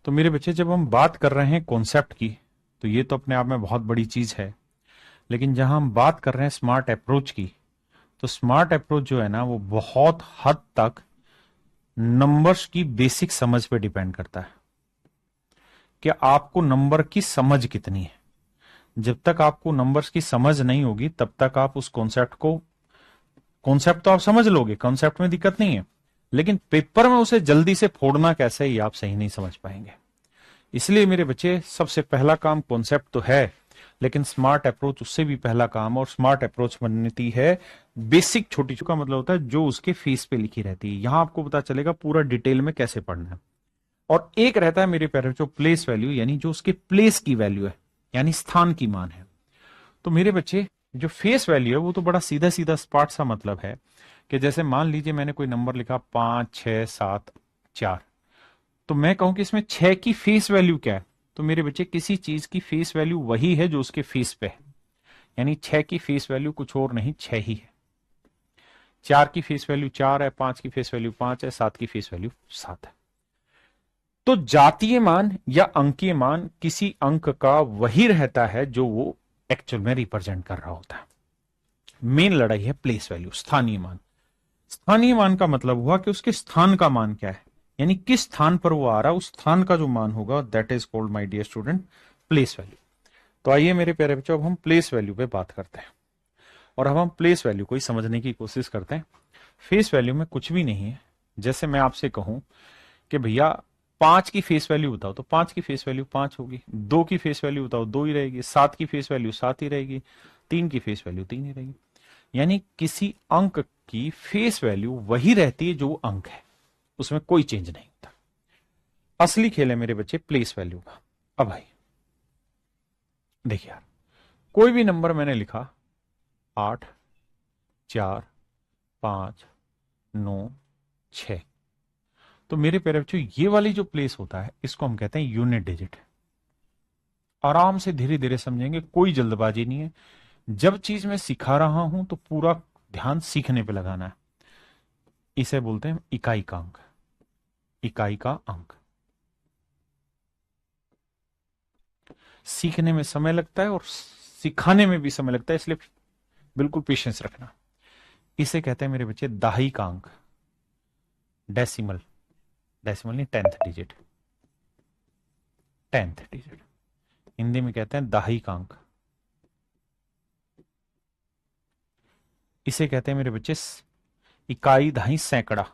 तो मेरे बच्चे, जब हम बात कर रहे हैं कॉन्सेप्ट की, तो ये तो अपने आप में बहुत बड़ी चीज है। लेकिन जहां हम बात कर रहे हैं स्मार्ट अप्रोच की, तो स्मार्ट अप्रोच जो है ना, वो बहुत हद तक नंबर्स की बेसिक समझ पे डिपेंड करता है कि आपको नंबर की समझ कितनी है। जब तक आपको नंबर्स की समझ नहीं होगी, तब तक आप उस कॉन्सेप्ट तो आप समझ लोगे, कॉन्सेप्ट में दिक्कत नहीं है, लेकिन पेपर में उसे जल्दी से फोड़ना कैसे, ये आप सही नहीं समझ पाएंगे। इसलिए मेरे बच्चे, सबसे पहला काम कॉन्सेप्ट तो है, लेकिन स्मार्ट अप्रोच उससे भी पहला काम। और स्मार्ट अप्रोच बनती है बेसिक, छोटी का मतलब होता है जो उसके फेस पे लिखी रहती है। यहां आपको पता चलेगा पूरा डिटेल में कैसे पढ़ना है। और एक रहता है मेरे प्यारे जो प्लेस वैल्यू, यानी जो उसके प्लेस की वैल्यू है, यानी स्थान की मान है। तो मेरे बच्चे, जो फेस वैल्यू है वो तो बड़ा सीधा सीधा स्पार्ट सा मतलब है कि जैसे मान लीजिए मैंने कोई नंबर लिखा 5 6 7 4, तो मैं कहूं कि इसमें 6 की फेस वैल्यू क्या है। तो मेरे बच्चे, किसी चीज की फेस वैल्यू वही है जो उसके फेस पे है, यानी 6 की फेस वैल्यू कुछ और नहीं, 6 ही है। 4 की फेस वैल्यू 4 है, 5 की फेस वैल्यू 5 है, 7 की फेस वैल्यू 7 है। तो जातीय मान या अंकीय मान किसी अंक का वही रहता है जो वो एक्चुअल में रिप्रेजेंट कर रहा होता है। मेन लड़ाई है प्लेस वैल्यू, स्थानीय मान। स्थानीय मान का मतलब हुआ कि उसके स्थान का मान क्या है, यानी किस स्थान पर वो आ रहा है, उस स्थान का जो मान होगा, that is called my dear student place value. तो आइए मेरे प्यारे बच्चों, अब हम प्लेस वैल्यू पे बात करते हैं। और अब हम प्लेस वैल्यू को ही समझने की कोशिश करते हैं। फेस वैल्यू में कुछ भी नहीं है। जैसे मैं आपसे कहूं कि भैया 5 की फेस वैल्यू बताओ, तो 5 की फेस वैल्यू 5 होगी। 2 की फेस वैल्यू बताओ, 2 ही रहेगी। 7 की फेस वैल्यू 7 ही रहेगी। 3 की फेस वैल्यू 3 ही रहेगी। यानी किसी अंक की फेस वैल्यू वही रहती है जो वो अंक है, उसमें कोई चेंज नहीं होता। असली खेल है मेरे बच्चे प्लेस वैल्यू का। अब भाई देखिए यार, कोई भी नंबर मैंने लिखा 8 4 5 9 6, तो मेरे प्यारे बच्चों, ये वाली जो प्लेस होता है, इसको हम कहते हैं यूनिट डिजिट। आराम से धीरे धीरे समझेंगे, कोई जल्दबाजी नहीं है। जब चीज मैं सिखा रहा हूं तो पूरा ध्यान सीखने पे लगाना है। इसे बोलते हैं इकाई का अंक, इकाई का अंक। सीखने में समय लगता है और सिखाने में भी समय लगता है, इसलिए बिल्कुल पेशेंस रखना। इसे कहते हैं मेरे बच्चे दहाई का अंक, डेसिमल। डेसिमल नहीं, 10th digit, 10th digit. Hindi में कहते हैं दहाई का अंक। इसे कहते हैं मेरे बच्चे इकाई, दहाई, सैकड़ा।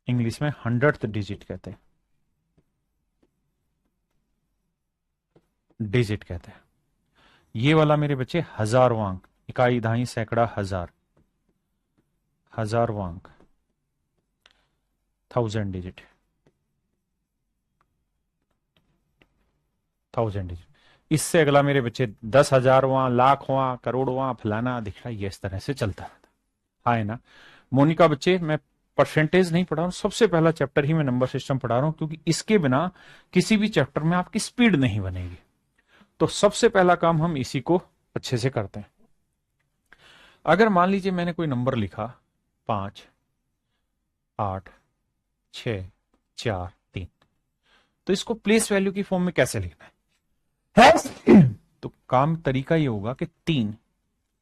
इंग्लिश में 100th डिजिट कहते हैं, डिजिट कहते हैं। ये वाला मेरे बच्चे हजारवां अंक, इकाई, दहाई, सैकड़ा, हजार, हजारवां अंक, 1000 डिजिट, 1000 डिजिट। इससे अगला मेरे बच्चे 10,000वां, लाखवां, करोड़वां, फलाना दिख रहा है, ये इस तरह से चलता रहता है। हाँ है ना मोनिका बच्चे, मैं परसेंटेज नहीं पढ़ा रहा हूं, सबसे पहला चैप्टर ही मैं नंबर सिस्टम पढ़ा रहा हूं, क्योंकि इसके बिना किसी भी चैप्टर में आपकी स्पीड नहीं बनेगी। तो सबसे पहला काम हम इसी को अच्छे से करते हैं। अगर मान लीजिए मैंने कोई नंबर लिखा 5 8 6 4 3, तो इसको प्लेस वैल्यू की फॉर्म में कैसे लिखना है? तो काम तरीका ये होगा कि 3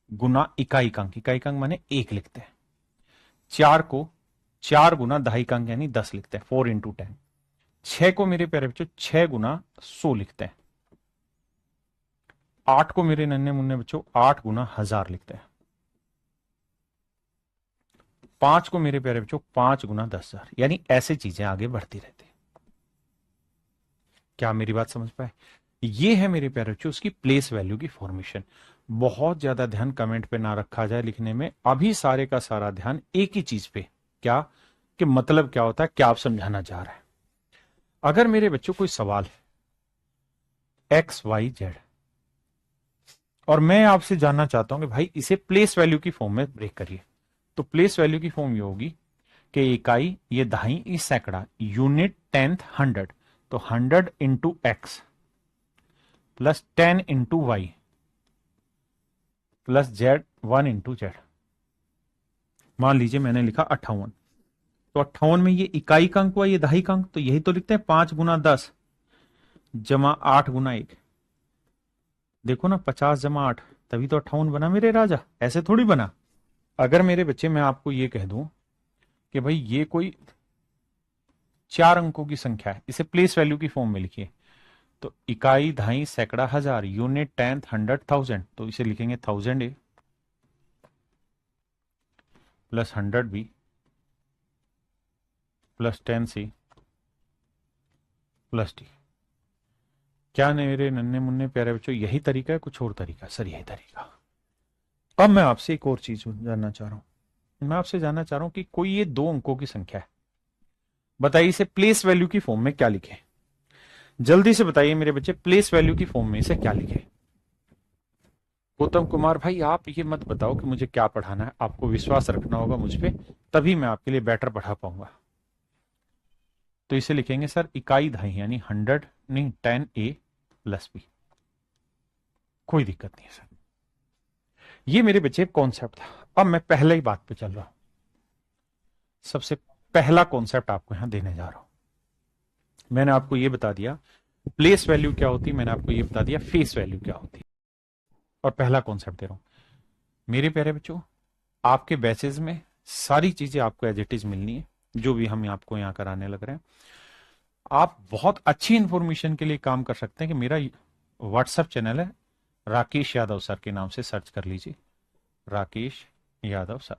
गुना इकाई का अंक, इकाई का अंक माने 1 लिखते हैं। 4 को 4 गुना दहाई का अंक यानी 10 लिखते हैं, 4 × 10। 6 को मेरे प्यारे बच्चों 6 गुना 100 लिखते हैं। 8 को मेरे नन्हे मुन्ने बच्चों 8 गुना 1000 लिखते हैं। 5 को मेरे प्यारे बच्चों 5 गुना 10,000, यानी ऐसे चीजें आगे बढ़ती रहती है। क्या मेरी बात समझ पाए? ये है मेरे प्यारे बच्चों उसकी प्लेस वैल्यू की फॉर्मेशन। बहुत ज्यादा ध्यान कमेंट पे ना रखा जाए लिखने में, अभी सारे का सारा ध्यान एक ही चीज पे, क्या कि मतलब क्या होता है, क्या आप समझाना चाह रहे हैं। अगर मेरे बच्चों कोई सवाल है XYZ, और मैं आपसे जानना चाहता हूं कि भाई इसे प्लेस वैल्यू की फॉर्म में ब्रेक करिए, तो प्लेस वैल्यू की फॉर्म ये होगी कि इकाई, ये दहाई, ये सैकड़ा, यूनिट, 10th, 100, तो 100 × X plus 10 × Y plus Z, 1 × Z। मान लीजिए मैंने लिखा 58, तो 58 में ये इकाई का अंक हुआ, ये दहाई का अंक, तो यही तो लिखते हैं 5 गुना 10 जमा 8 गुना 1। देखो ना, 50 जमा 8, तभी तो 58 बना मेरे राजा, ऐसे थोड़ी बना। अगर मेरे बच्चे मैं आपको ये कह दूं कि भाई ये कोई 4 अंकों की संख्या है, इसे प्लेस वैल्यू की फॉर्म में लिखिए, तो इकाई, दहाई, सैकड़ा, हजार, यूनिट, टेंथ, हंड्रेड, थाउजेंड, तो इसे लिखेंगे 1000 a plus 100 b plus 10 c plus d. क्या मेरे नन्हे मुन्ने प्यारे बच्चों, यही तरीका है, कुछ और तरीका? सर यही तरीका। अब मैं आपसे एक और चीज जानना चाह रहा हूं, मैं आपसे जानना चाह रहा हूं कि कोई ये 2 अंकों की संख्या है, बताइए इसे प्लेस वैल्यू की फॉर्म में क्या लिखे? जल्दी से बताइए मेरे बच्चे, प्लेस वैल्यू की फॉर्म में इसे क्या लिखे? गौतम कुमार भाई, आप ये मत बताओ कि मुझे क्या पढ़ाना है, आपको विश्वास रखना होगा मुझ पे, तभी मैं आपके लिए बेटर पढ़ा पाऊंगा। तो इसे लिखेंगे सर इकाई दहाई, यानी 100 नहीं 10a प्लस बी। कोई दिक्कत नहीं है सर, ये मेरे बच्चे कॉन्सेप्ट था। अब मैं पहले ही बात पे चल रहा हूं, सबसे पहला कॉन्सेप्ट आपको यहां देने जा रहा हूं। मैंने आपको यह बता दिया प्लेस वैल्यू क्या होती है, मैंने आपको यह बता दिया फेस वैल्यू क्या होती है, और पहला कॉन्सेप्ट दे रहा हूं। मेरे प्यारे बच्चों, आपके बैचेज में सारी चीजें आपको एज इट इज मिलनी है, जो भी हम आपको यहां कराने लग रहे हैं। आप बहुत अच्छी इंफॉर्मेशन के लिए काम कर सकते हैं कि मेरा व्हाट्सएप चैनल है, राकेश यादव सर के नाम से सर्च कर लीजिए, राकेश यादव सर,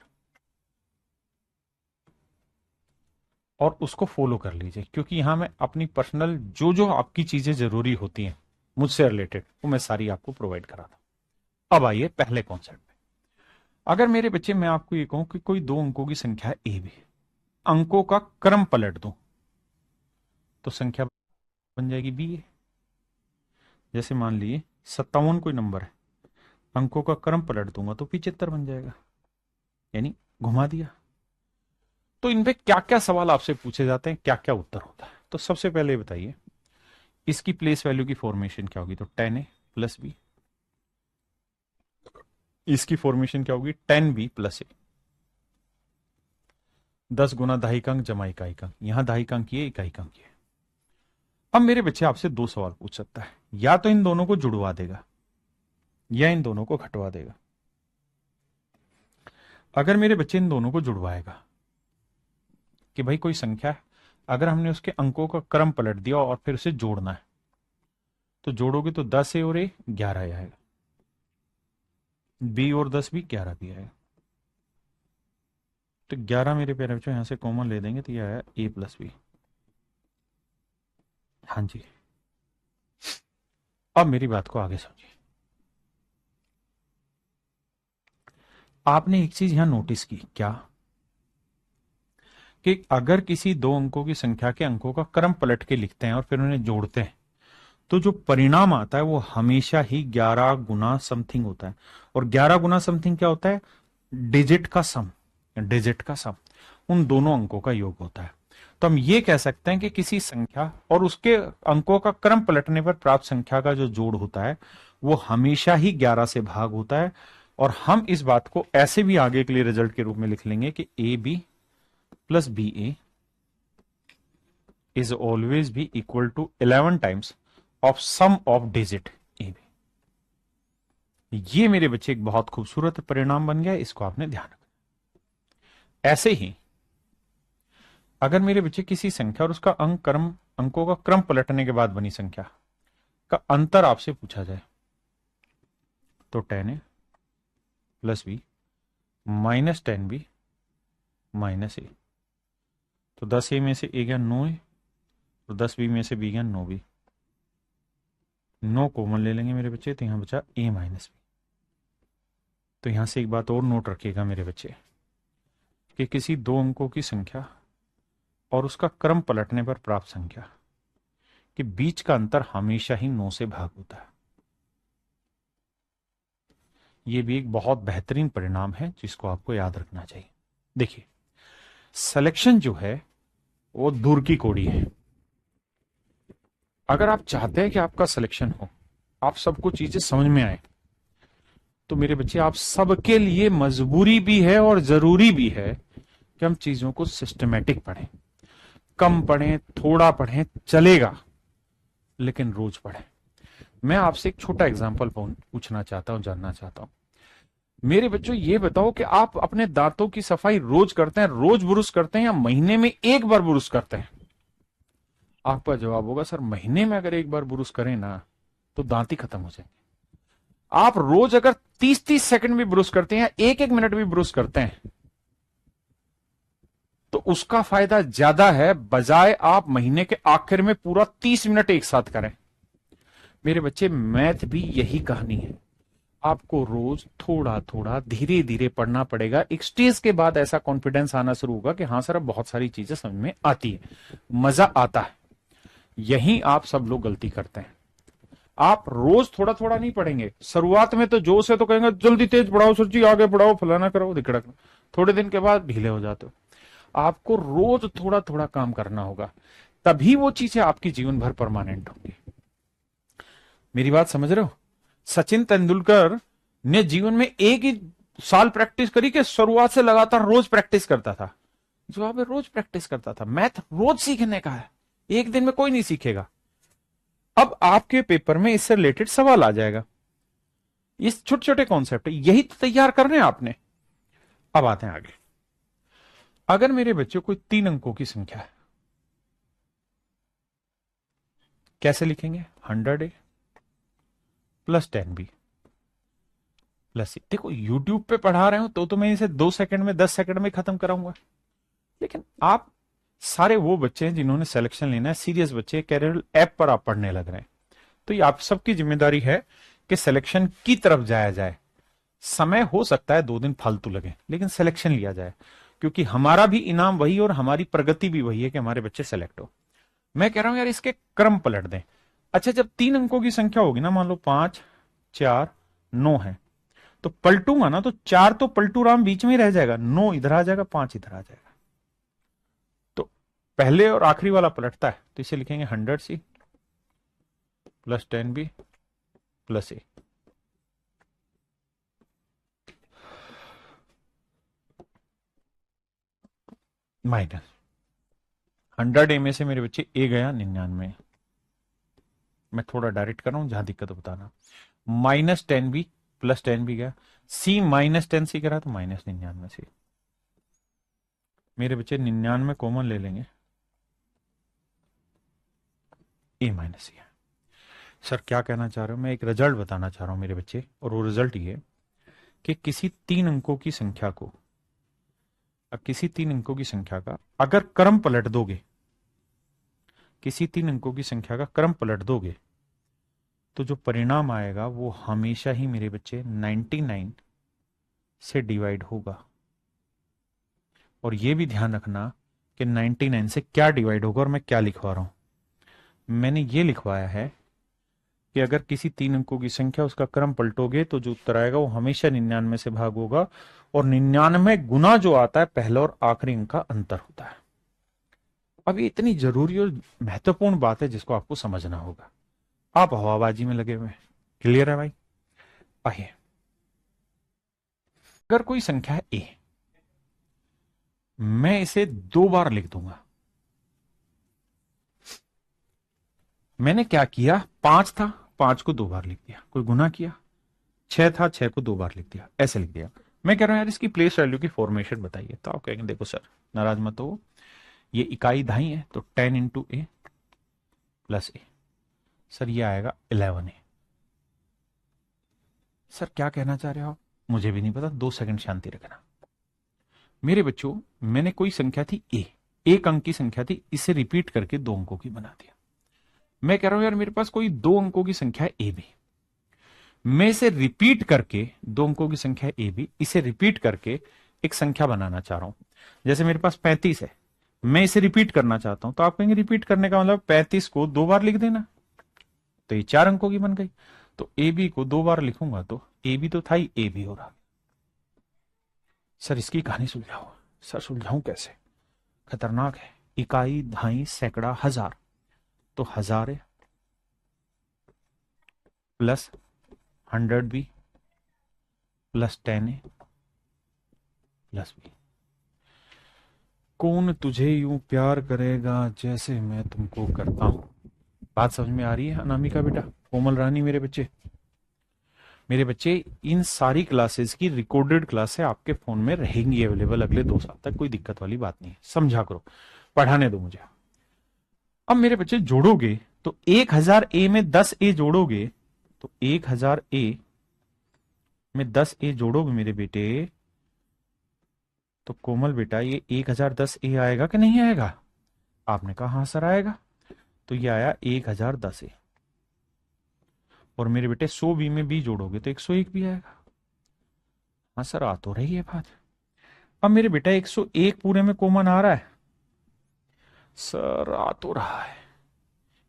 और उसको फॉलो कर लीजिए, क्योंकि यहां मैं अपनी पर्सनल जो जो आपकी चीजें जरूरी होती हैं मुझसे रिलेटेड, वो मैं सारी आपको प्रोवाइड कराता हूं। अब आइए पहले कॉन्सेप्ट पे। अगर मेरे बच्चे मैं आपको ये कहूं कि कोई 2 अंकों की संख्या है ए बी, अंकों का क्रम पलट दूं, तो संख्या बन जाएगी बी ए। जैसे मान लीजिए 57 कोई नंबर है, अंकों का क्रम पलट दूंगा तो 75 बन जाएगा, यानी घुमा दिया। तो इन पे क्या क्या सवाल आपसे पूछे जाते हैं, क्या क्या उत्तर होता है? तो सबसे पहले बताइए इसकी प्लेस वैल्यू की फॉर्मेशन क्या होगी? तो 10a प्लस बी। इसकी फॉर्मेशन क्या होगी? 10b प्लस ए। 10 गुना दहाई का अंक जमा इकाई का अंक, यहां दहाई का अंक ये, इकाई का अंक ये। अब मेरे बच्चे आपसे 2 सवाल पूछ सकता है, या तो इन दोनों को जुड़वा देगा या इन दोनों को घटवा देगा। अगर मेरे बच्चे इन दोनों को जुड़वाएगा कि भाई कोई संख्या है, अगर हमने उसके अंकों का क्रम पलट दिया और फिर उसे जोड़ना है, तो जोड़ोगे तो 10 ए और ए 11 आएगा, बी और 10 भी 11 भी आएगा। तो 11 मेरे प्यारे बच्चों यहां से कॉमन ले देंगे तो यह आया ए प्लस बी। हाँ जी, अब मेरी बात को आगे समझिए। आपने एक चीज यहां नोटिस की क्या, कि अगर किसी 2 अंकों की संख्या के अंकों का क्रम पलट के लिखते हैं और फिर उन्हें जोड़ते हैं, तो जो परिणाम आता है वो हमेशा ही 11 गुना समथिंग होता है। और 11 गुना समथिंग क्या होता है? डिजिट का सम, डिजिट का सम, उन दोनों अंकों का योग होता है। तो हम ये कह सकते हैं कि किसी संख्या और उसके अंकों का क्रम पलटने पर प्राप्त संख्या का जो जोड़ होता है वो हमेशा ही 11 से भाग होता है। और हम इस बात को ऐसे भी आगे के लिए रिजल्ट के रूप में लिख लेंगे कि A B plus B A is always be equal to 11 times of sum of digit A B. ये मेरे बच्चे एक बहुत खूबसूरत परिणाम बन गया, इसको आपने ध्यान रखना। ऐसे ही अगर मेरे बच्चे किसी संख्या और उसका अंकों का क्रम पलटने के बाद बनी संख्या का अंतर आपसे पूछा जाए, तो 10a plus b minus 10b minus a, तो 10a में से ए गया 9a, तो 10b में से बी गया 9b। 9 कॉमन ले लेंगे मेरे बच्चे, तो यहां बचा a माइनस बी। तो यहां से एक बात और नोट रखिएगा मेरे बच्चे, कि किसी 2 अंकों की संख्या और उसका क्रम पलटने पर प्राप्त संख्या के बीच का अंतर हमेशा ही 9 से भाग होता है। यह भी एक बहुत बेहतरीन परिणाम है जिसको आपको याद रखना चाहिए। देखिए, सिलेक्शन जो है वो दूर की कौड़ी है। अगर आप चाहते हैं कि आपका सिलेक्शन हो, आप सबको चीजें समझ में आए, तो मेरे बच्चे आप सबके लिए मजबूरी भी है और जरूरी भी है कि हम चीजों को सिस्टमेटिक पढ़ें, कम पढ़ें, थोड़ा पढ़ें, चलेगा, लेकिन रोज पढ़ें। मैं आपसे एक छोटा एग्जांपल पूछना चाहता हूं, जानना चाहता हूं। मेरे बच्चों ये बताओ कि आप अपने दांतों की सफाई रोज करते हैं, रोज ब्रुश करते हैं, या महीने में एक बार ब्रुश करते हैं? आपका जवाब होगा सर महीने में अगर एक बार ब्रुश करें ना तो दांत ही खत्म हो जाएंगे। आप रोज अगर 30-30 सेकंड भी ब्रुश करते हैं, एक एक मिनट भी ब्रुश करते हैं, तो उसका फायदा ज्यादा है बजाय आप महीने के आखिर में पूरा 30 मिनट एक साथ करें। मेरे बच्चे मैथ भी यही कहानी है। आपको रोज थोड़ा थोड़ा धीरे धीरे पढ़ना पड़ेगा। एक स्टेज के बाद ऐसा कॉन्फिडेंस आना शुरू होगा कि हाँ सर अब बहुत सारी चीजें समझ में आती है, मजा आता है। यही आप सब लोग गलती करते हैं। आप रोज थोड़ा थोड़ा नहीं पढ़ेंगे, शुरुआत में तो जोश है तो कहेंगे जल्दी तेज पढ़ाओ सर जी, आगे पढ़ाओ, फलाना करो धिकड़ा करो। थोड़े दिन के बाद ढीले हो जाते हो। आपको रोज थोड़ा थोड़ा काम करना होगा, तभी वो चीजें आपकी जीवन भर परमानेंट होंगी। मेरी बात समझ रहे हो? सचिन तेंदुलकर ने जीवन में एक ही साल प्रैक्टिस करी कि शुरुआत से लगातार रोज प्रैक्टिस करता था? जवाब है रोज प्रैक्टिस करता था। मैथ रोज सीखने का है, एक दिन में कोई नहीं सीखेगा। अब आपके पेपर में इससे रिलेटेड सवाल आ जाएगा। ये छोटे छोटे कॉन्सेप्ट है, यही तो तैयार करने हैं आपने। अब आते हैं आगे। अगर मेरे बच्चों कोई 3 अंकों की संख्या है, कैसे लिखेंगे? 100A plus 10B plus C। देखो यूट्यूब पे पढ़ा रहे हो तो मैं इसे 2 सेकंड में, 10 सेकंड में खत्म कराऊंगा। लेकिन आप सारे वो बच्चे हैं जिन्होंने सिलेक्शन लेना है, सीरियस बच्चे, कैरियर ऐप पर आप पढ़ने लग रहे हैं, तो ये आप सबकी जिम्मेदारी है कि सिलेक्शन की तरफ जाया जाए। समय हो सकता है 2 दिन फालतू लगे, लेकिन सिलेक्शन लिया जाए, क्योंकि हमारा भी इनाम वही और हमारी प्रगति भी वही है कि हमारे बच्चे सेलेक्ट हो। मैं कह रहा हूं यार इसके क्रम पलट दें। अच्छा, जब 3 अंकों की संख्या होगी ना, मान लो 5, 4, 9 है, तो पलटूंगा ना तो 4 तो पलटू राम बीच में ही रह जाएगा, 9 इधर आ जाएगा, 5 इधर आ जाएगा। तो पहले और आखिरी वाला पलटता है, तो इसे लिखेंगे 100C plus 10B plus A। Minus 100A में से मेरे बच्चे A गया 99। मैं थोड़ा डायरेक्ट कर रहा हूं, जहां दिक्कत बताना। -10B प्लस 10B गया, C -10C करा तो -99C। मेरे बच्चे 99 कॉमन ले लेंगे, A माइनस C है। सर क्या कहना चाह रहे हो? मैं एक रिजल्ट बताना चाह रहा हूं मेरे बच्चे, और वो रिजल्ट ये कि किसी 3 अंकों की संख्या को, किसी 3 अंकों की संख्या का अगर क्रम पलट दोगे, किसी 3 अंकों की संख्या का क्रम पलट दोगे, तो जो परिणाम आएगा वो हमेशा ही मेरे बच्चे 99 से डिवाइड होगा। और ये भी ध्यान रखना कि 99 से क्या डिवाइड होगा, और मैं क्या लिखवा रहा हूं। मैंने ये लिखवाया है कि अगर किसी 3 अंकों की संख्या, उसका क्रम पलटोगे तो जो उत्तर आएगा वो हमेशा 99 से भाग होगा, और 99 गुना जो आता है पहला और आखिरी अंक का अंतर होता है। अब ये इतनी जरूरी और महत्वपूर्ण बात है जिसको आपको समझना होगा। आप हवाबाजी में लगे हुए हैं। क्लियर है भाई? आइए, अगर कोई संख्या है ए, मैं इसे 2 बार लिख दूंगा। मैंने क्या किया, 5 था, 5 को 2 बार लिख दिया। कोई गुना किया, 6 था, 6 को 2 बार लिख दिया, ऐसे लिख दिया। मैं कह रहा हूं यार इसकी प्लेस वैल्यू की फॉर्मेशन बताइए, तो आप कहेंगे देखो सर नाराज मत हो, ये इकाई दहाई है तो 10 इंटू ए प्लस ए। सर ये आएगा 11A। सर क्या कहना चाह रहे हो आप? मुझे भी नहीं पता, 2 सेकंड शांति रखना। मेरे बच्चों, मैंने कोई संख्या थी ए, 1 अंक की संख्या थी, इसे रिपीट करके 2 अंकों की बना दिया। मैं कह रहा हूं यार मेरे पास कोई 2 अंकों की संख्या है ए बी, मैं इसे रिपीट करके, 2 अंकों की संख्या ए बी, इसे रिपीट करके एक संख्या बनाना चाह रहा हूं। जैसे मेरे पास 35 है, मैं इसे रिपीट करना चाहता हूं, तो आप कहेंगे रिपीट करने का मतलब 35 को 2 बार लिख देना, तो ये 4 अंकों की बन गई। तो ए बी को 2 बार लिखूंगा तो ए बी तो था ही, ए बी हो रहा। सर इसकी कहानी सुलझाओ। सर सुलझाऊं कैसे? खतरनाक है। इकाई दहाई सैकड़ा हजार, तो 1000 plus 100B plus 10A plus B। कौन तुझे यूं प्यार करेगा जैसे मैं तुमको करता हूं। बात समझ में आ रही है अनामिका बेटा, कोमल रानी, मेरे बच्चे इन सारी क्लासेस की रिकॉर्डेड क्लासें आपके फोन में रहेंगी अवेलेबल अगले 2 साल तक, कोई दिक्कत वाली बात नहीं है। समझा करो, पढ़ाने दो मुझे। अब मेरे बच्चे जोड़ोगे तो 1000 ए में 10 ए जोड़ोगे तो 1000 ए में 10 ए जोड़ोगे मेरे बेटे, तो कोमल बेटा ये 1010 ए आएगा कि नहीं आएगा? आपने कहा हाँ सर आएगा। तो ये आया 1010 ए। और मेरे बेटे 100 बी में बी जोड़ोगे तो 101 भी आएगा। हाँ सर आ तो रही है बात। अब मेरे बेटा 101 पूरे में कॉमन आ रहा है? सर आ तो रहा है।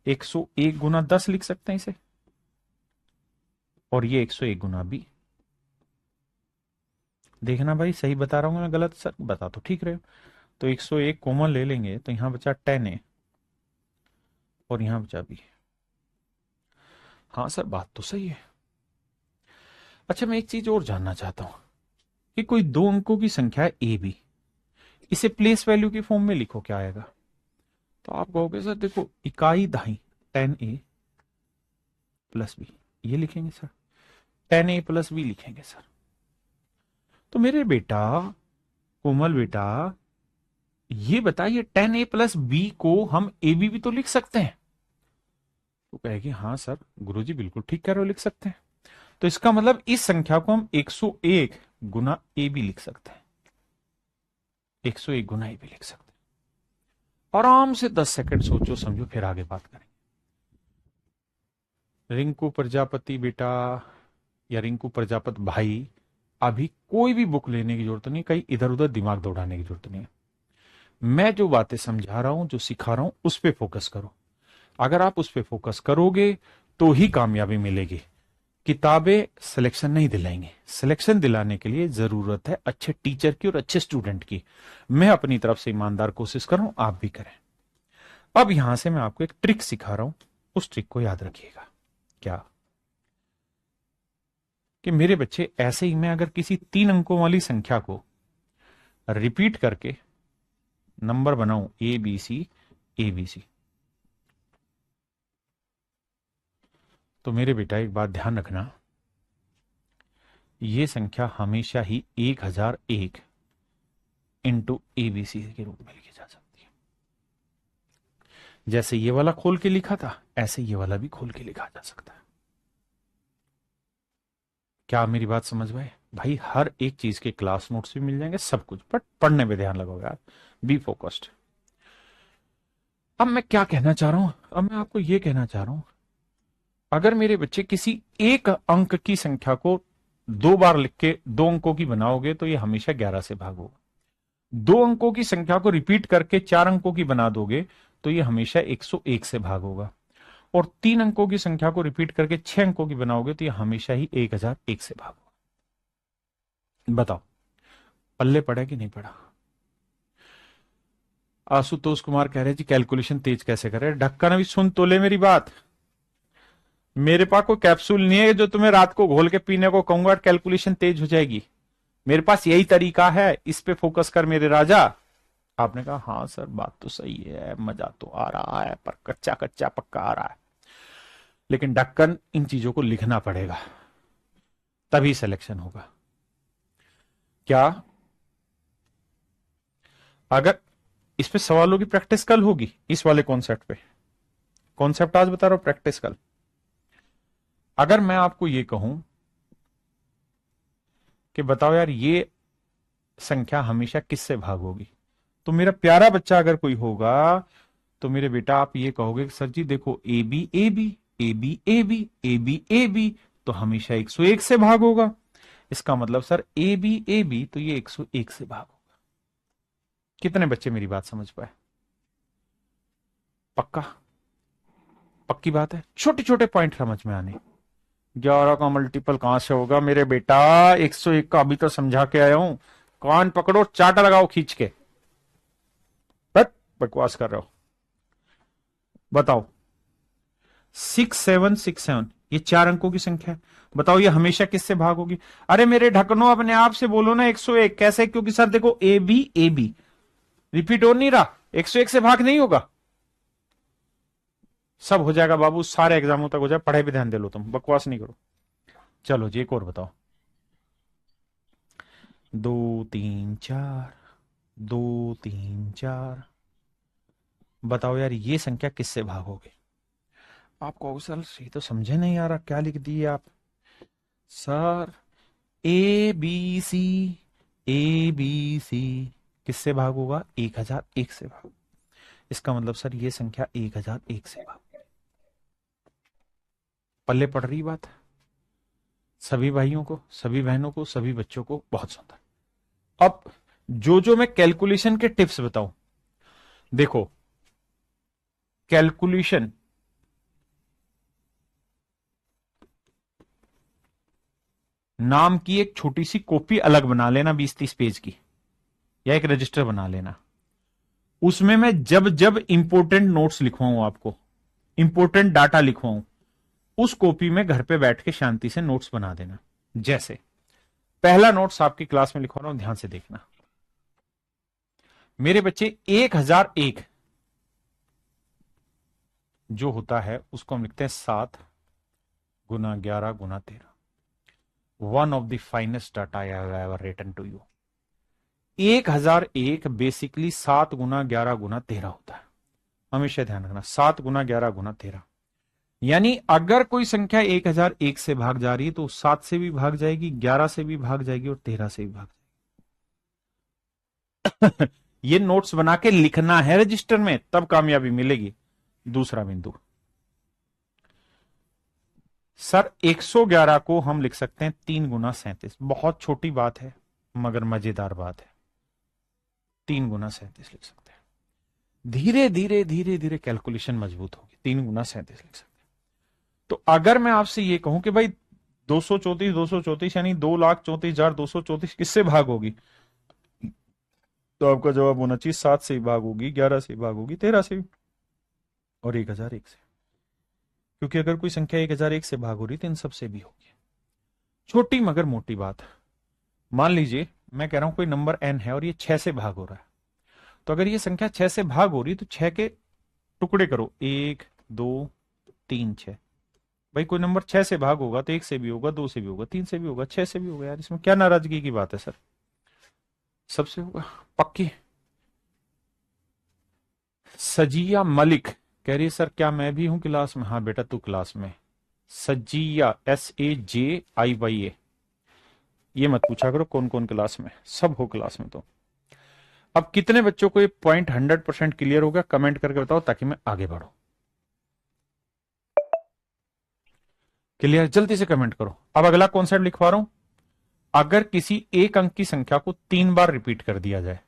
101 गुना 10 लिख सकते हैं इसे, और ये 101 गुना बी। देखना भाई सही बता रहा हूं मैं गलत? सर बता तो ठीक रहे हो। तो 101 कॉमन ले लेंगे तो यहां बचा 10 ए और यहां बचा बी। हाँ सर बात तो सही है। अच्छा मैं एक चीज और जानना चाहता हूं कि कोई 2 अंकों की संख्या है ए बी, इसे प्लेस वैल्यू की फॉर्म में लिखो, क्या आएगा? तो आप कहोगे सर देखो इकाई दहाई 10 ए प्लस बी, ये लिखेंगे सर। 10 ए प्लस बी लिखेंगे सर। तो मेरे बेटा कोमल बेटा ये बताइए 10 ए प्लस बी को हम ए बी भी तो लिख सकते हैं। तो कहेगी हाँ सर गुरुजी बिल्कुल ठीक कह रहे हो, लिख सकते हैं। तो इसका मतलब इस संख्या को हम 101 गुना ए बी लिख सकते हैं, 101 गुना ए बी लिख सकते हैं। आराम से 10 सेकंड सोचो समझो, फिर आगे बात करेंगे। रिंकू प्रजापति बेटा या रिंकू प्रजापत भाई, अभी कोई भी बुक लेने की जरूरत नहीं, कहीं इधर उधर दिमाग दौड़ाने की जरूरत नहीं है। मैं जो बातें समझा रहा हूं, जो सिखा रहा हूं, उस पर फोकस करो। अगर आप उस पर फोकस करोगे तो ही कामयाबी मिलेगी। किताबें सिलेक्शन नहीं दिलाएंगे, सिलेक्शन दिलाने के लिए जरूरत है अच्छे टीचर की और अच्छे स्टूडेंट की। मैं अपनी तरफ से ईमानदार कोशिश कर रहा हूं, आप भी करें। अब यहां से मैं आपको एक ट्रिक सिखा रहा हूं, उस ट्रिक को याद रखिएगा। क्या कि मेरे बच्चे ऐसे ही मैं अगर किसी 3 अंकों वाली संख्या को रिपीट करके नंबर बनाऊं ए बी सी, तो मेरे बेटा एक बात ध्यान रखना, ये संख्या हमेशा ही 1001 इंटू एबीसी के रूप में लिखी जा सकती है। जैसे ये वाला खोल के लिखा था ऐसे ये वाला भी खोल के लिखा जा सकता है। क्या आप मेरी बात समझ पाए? भाई हर एक चीज के क्लास नोट्स भी मिल जाएंगे, सब कुछ, बट पढ़ने पे ध्यान लगाओ यार, बी फोकस्ड। अब मैं क्या कहना चाह रहा हूं, अब मैं आपको यह कहना चाह रहा हूं, अगर मेरे बच्चे किसी एक अंक की संख्या को 2 बार लिख के 2 अंकों की बनाओगे तो ये हमेशा 11 से भागोगा। 2 अंकों की संख्या को रिपीट करके 4 अंकों की बना दोगे तो ये हमेशा 101 से भागोगा। और 3 अंकों की संख्या को रिपीट करके 6 अंकों की बनाओगे तो ये हमेशा ही 1001 से भागोगा। बताओ पल्ले पड़ा कि नहीं पड़ा? आशुतोष कुमार कह रहे जी कैलकुलेशन तेज कैसे करे? ढक्कन अभी सुन तो ले मेरी बात। मेरे पास कोई कैप्सूल नहीं है जो तुम्हें रात को घोल के पीने को कहूंगा कैलकुलेशन तेज हो जाएगी। मेरे पास यही तरीका है, इस पे फोकस कर मेरे राजा। आपने कहा हाँ सर बात तो सही है, मजा तो आ रहा है, पर कच्चा कच्चा पक्का आ रहा है। लेकिन ढक्कन इन चीजों को लिखना पड़ेगा, तभी सिलेक्शन होगा। क्या अगर इस पे सवालों की प्रैक्टिस कल होगी, इस वाले कॉन्सेप्ट पे? कॉन्सेप्ट आज बता रहा हूं, प्रैक्टिस कल। अगर मैं आपको ये कहूं कि बताओ यार ये संख्या हमेशा किससे भागोगी, तो मेरा प्यारा बच्चा अगर कोई होगा तो मेरे बेटा आप ये कहोगे सर जी देखो A B A B A B A B A B A B तो हमेशा 101 से भाग होगा। इसका मतलब सर ए बी तो ये 101 से भाग होगा। कितने बच्चे मेरी बात समझ पाए? पक्का? पक्की बात है? छोटे छोटे पॉइंट समझ में आने। 11 का मल्टीपल कहां से होगा मेरे बेटा? 101 का अभी तो समझा के आया हूं। कान पकड़ो, चाटा लगाओ खींच के। बकवास कर रहे हो। बताओ 6767 ये 4 अंकों की संख्या है। बताओ ये हमेशा किससे भाग होगी? अरे मेरे ढक्कनों अपने आप से बोलो ना 101 कैसे? क्योंकि सर देखो ए बी रिपीट हो नहीं रहा, 101 से भाग नहीं होगा। सब हो जाएगा बाबू, सारे एग्जामों तक हो जाए, पढ़ाई पे ध्यान दे लो, तुम बकवास नहीं करो। चलो जी एक और बताओ। 2 3 4, 2 3 4, बताओ यार ये संख्या किससे भागोगे। आप कहोगे सर ये तो समझे नहीं आ रहा, क्या लिख दिए आप। सर ABC, ABC किससे भाग होगा, 1001 से भाग। इसका मतलब सर ये संख्या 1001 से भाग। पल्ले पड़ रही बात सभी भाइयों को, सभी बहनों को, सभी बच्चों को, बहुत सुंदर। अब जो मैं कैलकुलेशन के टिप्स बताऊं, देखो कैलकुलेशन नाम की एक छोटी सी कॉपी अलग बना लेना 20-30 पेज की, या एक रजिस्टर बना लेना। उसमें मैं जब जब इंपोर्टेंट नोट्स लिखवाऊं, आपको इंपोर्टेंट डाटा लिखवाऊं, उस कॉपी में घर पे बैठ के शांति से नोट्स बना देना। जैसे पहला नोट्स आपकी क्लास में लिखवा रहा हूं, ध्यान से देखना। मेरे बच्चे 1001 जो होता है उसको हम लिखते हैं 7 गुना 11 गुना 13। One of the finest data I have ever written to you. 1001 basically 7 गुना 11 गुना 13 होता है। हमेशा ध्यान रखना, 7 गुना 11 गुना 13। यानी अगर कोई संख्या 1001 से भाग जा रही है तो 7 से भी भाग जाएगी, 11 से भी भाग जाएगी और 13 से भी भाग जाएगी। ये नोट्स बना के लिखना है रजिस्टर में, तब कामयाबी मिलेगी। दूसरा बिंदु, सर 111 को हम लिख सकते हैं 3 गुना 37। बहुत छोटी बात है मगर मजेदार बात है। 3 गुना 37 लिख सकते हैं। धीरे धीरे धीरे धीरे कैलकुलेशन मजबूत होगी। 3 गुना 37 लिख सकते हैं। तो अगर मैं आपसे ये कहूं कि भाई 234 यानी 2,34,234 किससे भाग होगी, तो आपका जवाब होना चाहिए 7 से भी भाग होगी, 11 से भी भाग होगी, 13 से भी, और 1001 से। क्योंकि अगर कोई संख्या 1001 से भाग हो रही तो इन सबसे भी होगी। छोटी मगर मोटी बात। मान लीजिए मैं कह रहा हूं कोई नंबर n है और ये 6 से भाग हो रहा है, तो अगर ये संख्या 6 से भाग हो रही है तो 6 के टुकड़े करो, 1 2 3 6। भाई कोई नंबर 6 से भाग होगा तो 1 से भी होगा, 2 से भी होगा, 3 से भी होगा, 6 से भी होगा। यार इसमें क्या नाराजगी की बात है सर, सबसे होगा पक्की। सजिया मलिक कह रही है सर क्या मैं भी हूं क्लास में। हाँ बेटा तू क्लास में। सजिया SAJIYA, ये मत पूछा करो कौन कौन क्लास में, सब हो क्लास में। तो अब कितने बच्चों को ये पॉइंट 100% क्लियर हो गया, कमेंट करके बताओ ताकि मैं आगे बढ़ू। क्लियर, जल्दी से कमेंट करो। अब अगला कॉन्सेप्ट लिखवा रहा हूं। अगर किसी एक अंक की संख्या को 3 बार रिपीट कर दिया जाए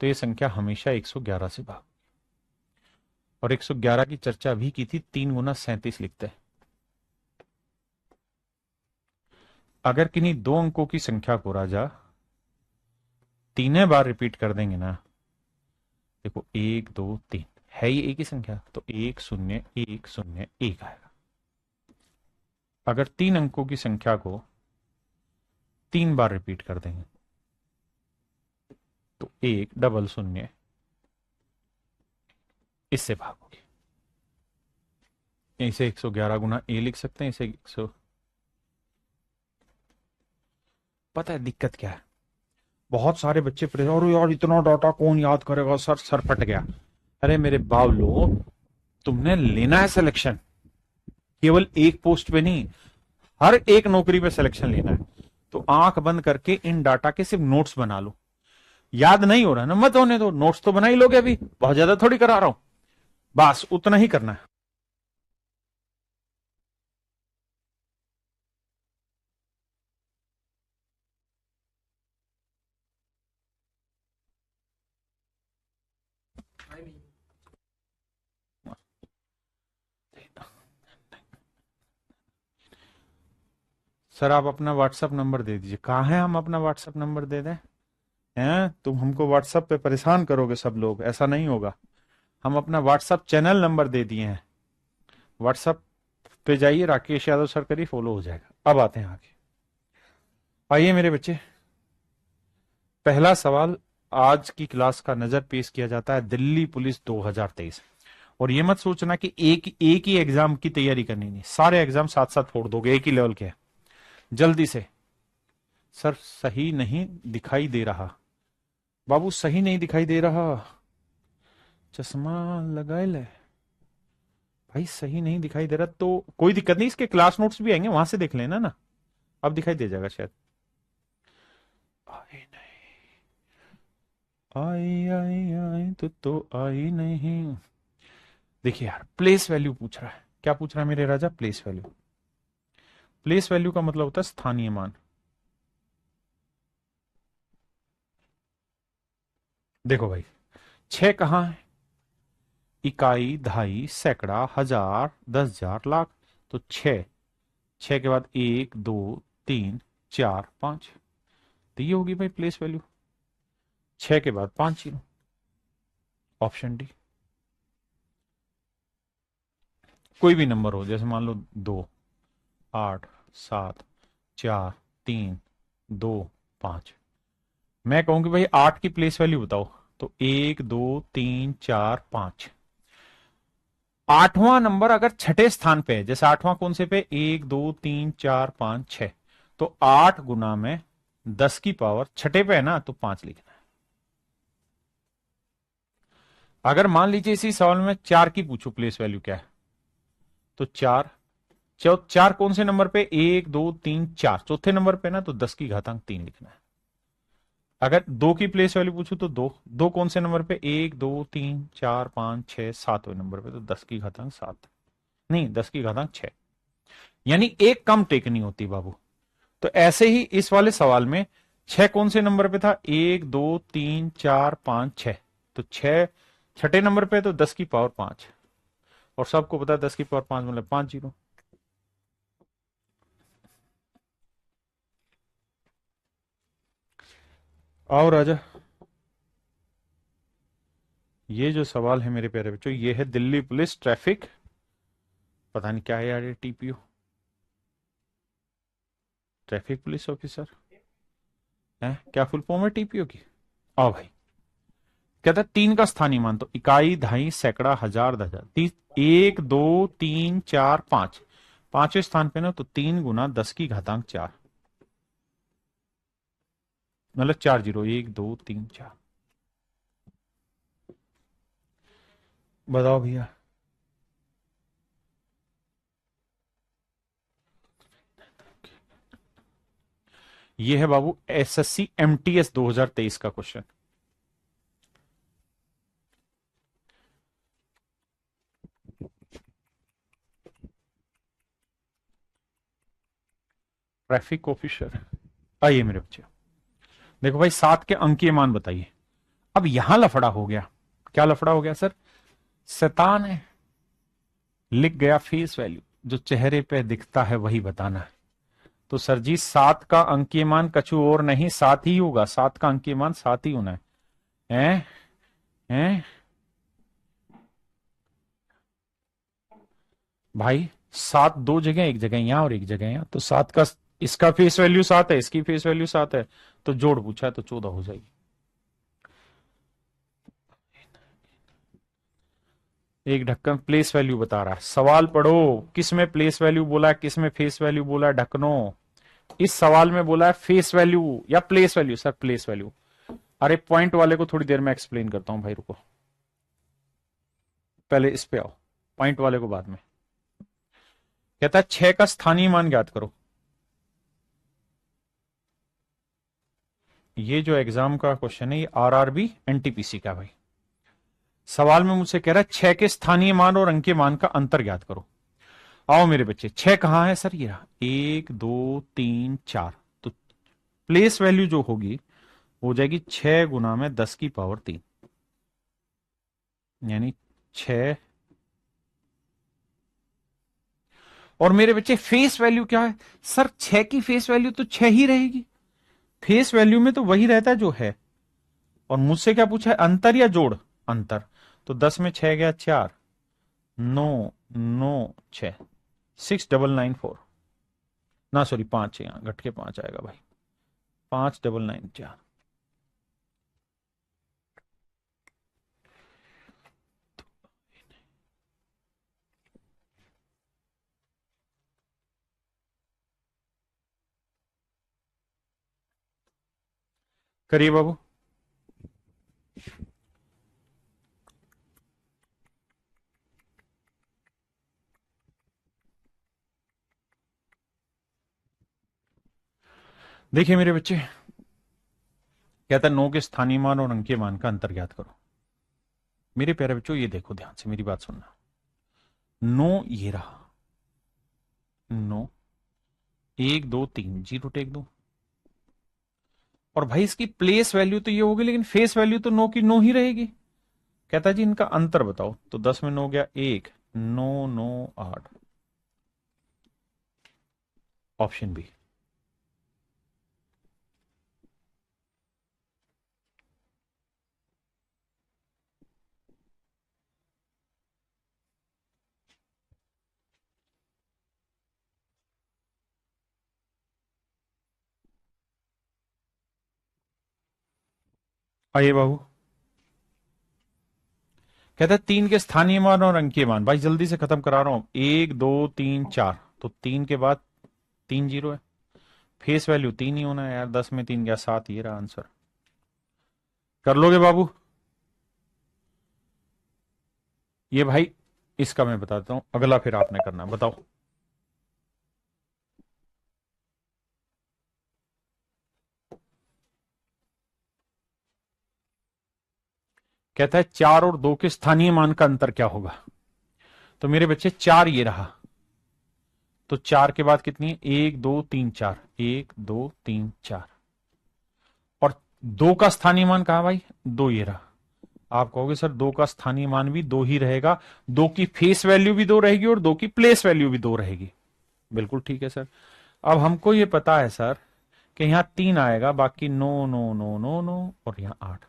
तो यह संख्या हमेशा 111 से भाग। और 111 की चर्चा भी की थी, 3 गुना 37 लिखते हैं। अगर किन्हीं 2 अंकों की संख्या को राजा 3 बार रिपीट कर देंगे ना, देखो 1 2 3 है ये एक ही संख्या, तो 1 0 1 0 1 आएगा। अगर 3 अंकों की संख्या को 3 बार रिपीट कर देंगे तो 1 डबल 0 इससे भागोगे। इसे 111 गुना a लिख सकते हैं, इसे 100। पता है दिक्कत क्या है, बहुत सारे बच्चे परेशान, और यार इतना डाटा कौन याद करेगा सर, सर फट गया। अरे मेरे बावलो, तुमने लेना है सिलेक्शन, केवल एक पोस्ट पे नहीं, हर एक नौकरी पे सिलेक्शन लेना है। तो आंख बंद करके इन डाटा के सिर्फ नोट्स बना लो। याद नहीं हो रहा ना, मत होने दो, नोट्स तो बना ही लोगे, अभी बहुत ज्यादा थोड़ी करा रहा हूं, बस उतना ही करना है। सर आप अपना व्हाट्सएप नंबर दे दीजिए। कहाँ है, हम अपना व्हाट्सएप नंबर दे दें? हैं तुम हमको व्हाट्सएप पे परेशान करोगे सब लोग, ऐसा नहीं होगा। हम अपना व्हाट्सएप चैनल नंबर दे दिए हैं। व्हाट्सएप पे जाइए, राकेश यादव सर करिए, फॉलो हो जाएगा। अब आते हैं आगे। आइए मेरे बच्चे, पहला सवाल आज की क्लास का नजर पेश किया जाता है दिल्ली पुलिस 2023। और ये मत सोचना कि एक ही एग्जाम की तैयारी करनी, नहीं, सारे एग्जाम साथ साथ फोड़ दोगे, एक ही लेवल के हैं। जल्दी से। सर सही नहीं दिखाई दे रहा। बाबू सही नहीं दिखाई दे रहा, चश्मा लगाए ले भाई, सही नहीं दिखाई दे रहा तो कोई दिक्कत नहीं, इसके क्लास नोट्स भी आएंगे, वहां से देख लेना ना। अब दिखाई दे जाएगा शायद। आई नहीं, आई आई आई तो आई नहीं। देखिए यार, प्लेस वैल्यू पूछ रहा है। क्या पूछ रहा है मेरे राजा? Place value. प्लेस वैल्यू का मतलब होता है स्थानीय मान। देखो भाई, 6 कहां है? इकाई, दहाई, सैकड़ा, हजार, 10,000, लाख। तो 6, 6 के बाद 1 2 3 4 5, तो ये होगी भाई प्लेस वैल्यू। 6 के बाद 5 जीरो। Option D. कोई भी नंबर हो, जैसे मान लो 2 8 7 4 3 2 5। मैं कहूंगी भाई 8 की प्लेस वैल्यू बताओ, तो 1 2 3 4 5। आठवां नंबर अगर छठे स्थान पे है, जैसे आठवां कौन से पे? 1 2 3 4 5 6, तो 8 गुना में 10 की पावर छठे पे है ना, तो 5 लिखना है। अगर मान लीजिए इसी सवाल में 4 की पूछो प्लेस वैल्यू क्या है, तो 4, 4 कौन से नंबर पे? 1 2 3 4, चौथे नंबर पे ना, तो 10 की घातांक 3 लिखना है। अगर 2 की प्लेस वैल्यू पूछू तो 2, 2 कौन से नंबर पे? 1 2 3 4 5 6, 7वें नंबर पे, तो 10 की घातांक 7, नहीं 10 की घातांक 6। यानी एक कम टेकनी होती बाबू। तो ऐसे ही इस वाले सवाल में 6 कौन से नंबर पे था? 1 2 3 4 5 6, तो 6 छठे नंबर पे, तो 10 की पावर 5। और सबको पता है 10 की पावर 5 मतलब 5 जीरो। आओ राजा, ये जो सवाल है मेरे प्यारे बच्चों, ये है दिल्ली पुलिस ट्रैफिक, पता नहीं क्या है यार ये, टीपीओ, ट्रैफिक पुलिस ऑफिसर है क्या? फुल फॉर्म है टीपीओ की? आओ भाई, कहता है 3 का स्थानीय मान, तो इकाई, दहाई, सैकड़ा, हजार, 10,000, 1 2 3 4 5, पांचवें स्थान पे ना, तो 3 गुना 10 की घातांक 4, मतलब 4 जीरो, 1 2 3 4। बताओ भैया। ये है बाबू एसएससी एमटीएस 2023 का क्वेश्चन। Traffic officer. आइए मेरे बच्चे, देखो भाई 7 के अंकीय मान बताइए। अब यहां लफड़ा हो गया। क्या लफड़ा हो गया सर? शैतान है, लिख गया फेस वैल्यू, जो चेहरे पे दिखता है वही बताना है। तो सर जी 7 का अंकीय मान कछु और नहीं, 7 ही होगा। 7 का अंकीय मान 7 ही होना है। हैं? हैं? भाई 7 दो जगह, एक जगह यहां और एक जगह यहां, तो 7 का, इसका फेस वैल्यू 7 है, इसकी फेस वैल्यू 7 है, तो जोड़ पूछा है तो 14 हो जाएगी। एक ढक्कन प्लेस वैल्यू बता रहा है। सवाल पढ़ो, किस में प्लेस वैल्यू बोला है, किस में फेस वैल्यू बोला है ढक्कनो? इस सवाल में बोला है फेस वैल्यू या place value? Sir place value. अरे पॉइंट वाले को थोड़ी देर में एक्सप्लेन करता हूं भाई, रुको, पहले इस पे आओ, पॉइंट वाले को बाद में। कहता है 6 का स्थानीय मान ज्ञात करो। ये जो एग्जाम का क्वेश्चन है, ये आरआरबी एनटीपीसी का भाई। सवाल में मुझसे कह रहा है 6 के स्थानीय मान और अंकीय मान का अंतर ज्ञात करो। आओ मेरे बच्चे, 6 कहां है सर? ये रहा, 1 2 3 4, तो प्लेस वैल्यू जो होगी हो जाएगी 6 गुना में 10 की पावर 3, यानी 6। और मेरे बच्चे फेस वैल्यू क्या है? सर 6 की फेस वैल्यू तो 6 ही रहेगी, फेस वैल्यू में तो वही रहता है जो है। और मुझसे क्या पूछा है, अंतर या जोड़? अंतर। तो 10 में 6 गया 4, 9 9 6, 6994, ना सॉरी 5 है, यहां घट के 5 आएगा भाई, 5994। करिए बाबू। देखिए मेरे बच्चे, कहता है 9 के स्थानीय मान और अंकीय मान का अंतर ज्ञात करो। मेरे प्यारे बच्चों, ये देखो ध्यान से, मेरी बात सुनना। 9 ये रहा, 9, 1 2 3, जीरो टेक दो। और भाई इसकी प्लेस वैल्यू तो ये होगी, लेकिन फेस वैल्यू तो 9 की 9 ही रहेगी। कहता जी इनका अंतर बताओ, तो 10 में 9 गया 1, 9 9 8, ऑप्शन बी। आइए बाबू। कहता है 3 के स्थानीय मान और अंकीय मान, भाई जल्दी से खत्म करा रहा हूं। 1 2 3 4, तो 3 के बाद 3 जीरो है। फेस वैल्यू 3 ही होना है यार, 10 में 3 गया 7, ये रहा आंसर। कर लोगे बाबू? ये भाई इसका मैं बताता हूं, अगला फिर आपने करना, बताओ। कहता है 4 और 2 के स्थानीय मान का अंतर क्या होगा। तो मेरे बच्चे 4 ये रहा, तो 4 के बाद कितनी है, 1 2 3 4, 1 2 3 4। और 2 का स्थानीय मान कहा भाई, 2 ये रहा। आप कहोगे सर 2 का स्थानीय मान भी 2 ही रहेगा, 2 की फेस वैल्यू भी 2 रहेगी और 2 की प्लेस वैल्यू भी 2 रहेगी। बिल्कुल ठीक है सर। अब हमको ये पता है सर कि यहां 3 आएगा, बाकी 9 9 9 9 9 और यहां 8,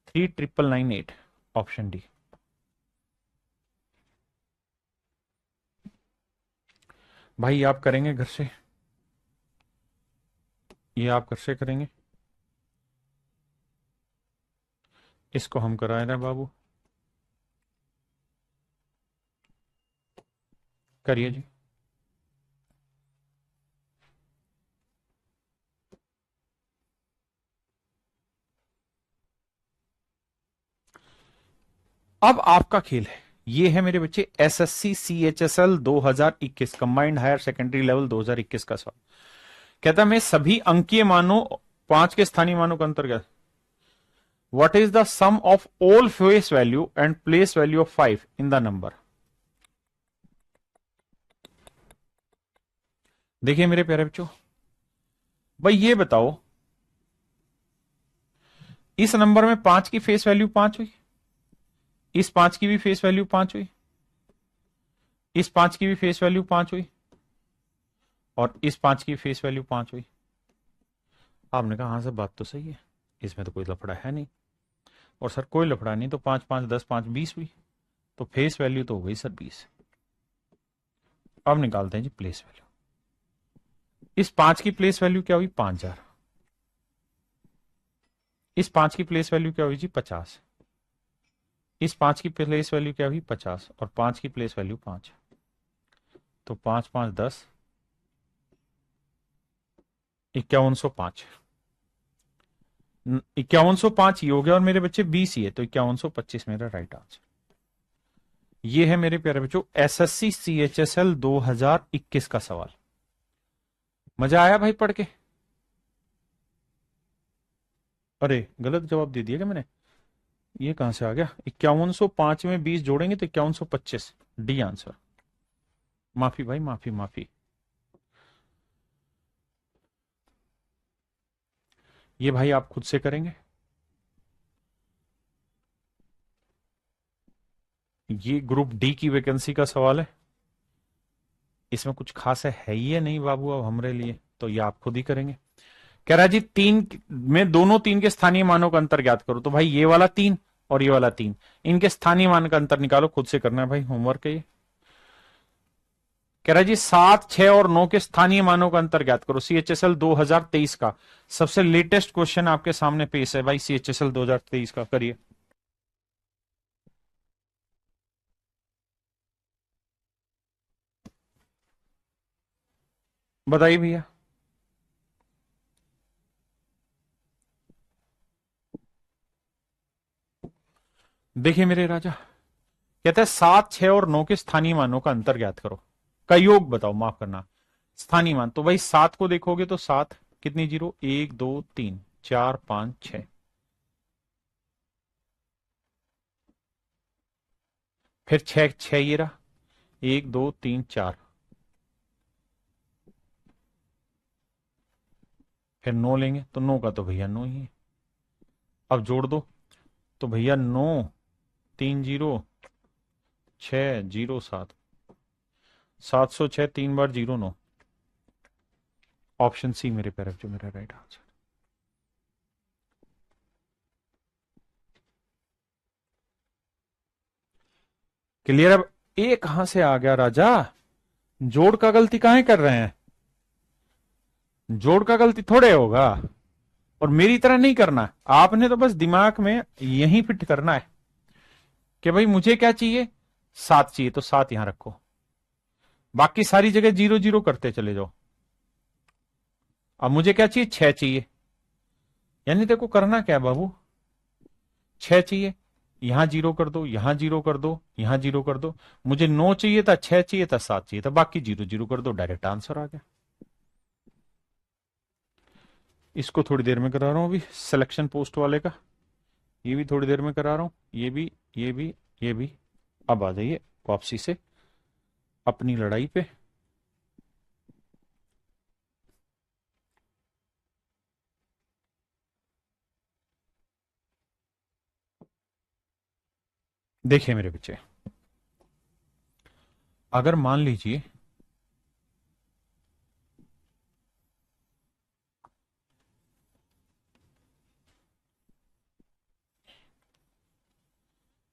3 9 9 8, ऑप्शन डी। भाई आप करेंगे घर से, ये आप घर से करेंगे, इसको हम करा रहे हैं बाबू। करिए जी। अब आपका खेल है, ये है मेरे बच्चे SSC CHSL 2021 combined higher secondary level 2021 का सवाल। कहता मैं सभी अंकीय मानों 5 के स्थानीय मानों का अंतर क्या, what is the sum of all face value and place value of 5 in the number. देखिए मेरे प्यारे बच्चों, भाई ये बताओ, इस नंबर में 5 की फेस वैल्यू 5 हुई, इस 5 की भी फेस वैल्यू 5 हुई, इस 5 की भी फेस वैल्यू 5 हुई, और इस 5 की फेस वैल्यू 5 हुई। आपने कहा हाँ सर बात तो सही है, इसमें तो कोई लफड़ा है नहीं। और सर कोई लफड़ा नहीं, तो 5 5 10 5 20 हुई, तो फेस वैल्यू तो हो गई सर 20। अब निकालते हैं जी प्लेस वैल्यू। इस 5 की प्लेस वैल्यू क्या हुई, 5000। इस 5 की प्लेस वैल्यू क्या हुई जी, 50। इस 5 की प्लेस वैल्यू क्या हुई, 50, और 5 की प्लेस वैल्यू 5, तो 5 5 10, 5105। 5105 ये हो गया, और मेरे बच्चे 20 ही है, तो 5125 मेरा राइट आंसर। ये है मेरे प्यारे बच्चों एसएससी सीएचएसएल 2021 का सवाल। मजा आया भाई पढ़ के? अरे गलत जवाब दे दिया क्या मैंने, ये कहां से आ गया, 5105 में 20 जोड़ेंगे तो 5125, डी आंसर। माफी भाई, माफी माफी। ये भाई आप खुद से करेंगे, ये ग्रुप डी की वैकेंसी का सवाल है, इसमें कुछ खास है ही है नहीं बाबू अब हमारे लिए, तो ये आप खुद ही करेंगे। कह रहा है जी 3 में दोनों 3 के स्थानीय मानों का अंतर ज्ञात करो, तो भाई ये वाला 3 और ये वाला 3, इनके स्थानीय मान का अंतर निकालो, खुद से करना है भाई, होमवर्क है ये। कह रहा है जी 7 6 और 9 के स्थानीय मानों का अंतर ज्ञात करो, सीएचएसएल 2023 का सबसे लेटेस्ट क्वेश्चन आपके सामने पेश है भाई, सीएचएसएल 2023 का, करिए। बताइए भैया। देखिए मेरे राजा, कहता है 7, 6 और 9 के स्थानीय मानों का अंतर ज्ञात करो, का योग बताओ, माफ करना, स्थानीय मान। तो भाई 7 को देखोगे तो 7 कितनी जीरो, 1 2 3 4 5 6, फिर 6 6 ये रहा, 1 2 3 4, फिर 9 लेंगे तो 9 का तो भैया 9 ही है। अब जोड़ दो तो भैया 9 3 जीरो 6 जीरो 7, 706 3 बार जीरो 9। ऑप्शन सी मेरे पैर जो मेरा राइट आंसर। क्लियर। अब ए कहां से आ गया राजा, जोड़ का गलती काहे कर रहे हैं, जोड़ का गलती थोड़े होगा, और मेरी तरह नहीं करना, आपने तो बस दिमाग में यही फिट करना है कि भाई मुझे क्या चाहिए, 7 चाहिए तो 7 यहां रखो, बाकी सारी जगह जीरो जीरो करते चले जाओ। अब मुझे क्या चाहिए, 6 चाहिए, यानी देखो करना क्या है बाबू, 6 चाहिए, यहां जीरो कर दो, यहां जीरो कर दो, यहां जीरो कर दो। मुझे 9 चाहिए था, 6 चाहिए था, 7 चाहिए था, बाकी जीरो जीरो कर दो, डायरेक्ट आंसर आ गया। इसको थोड़ी देर में करा रहा हूं अभी, सिलेक्शन पोस्ट वाले का, ये भी थोड़ी देर में करा रहा हूं, ये भी, ये भी, ये भी। अब आ जाइए वापसी से अपनी लड़ाई पे। देखिए मेरे बच्चे, अगर मान लीजिए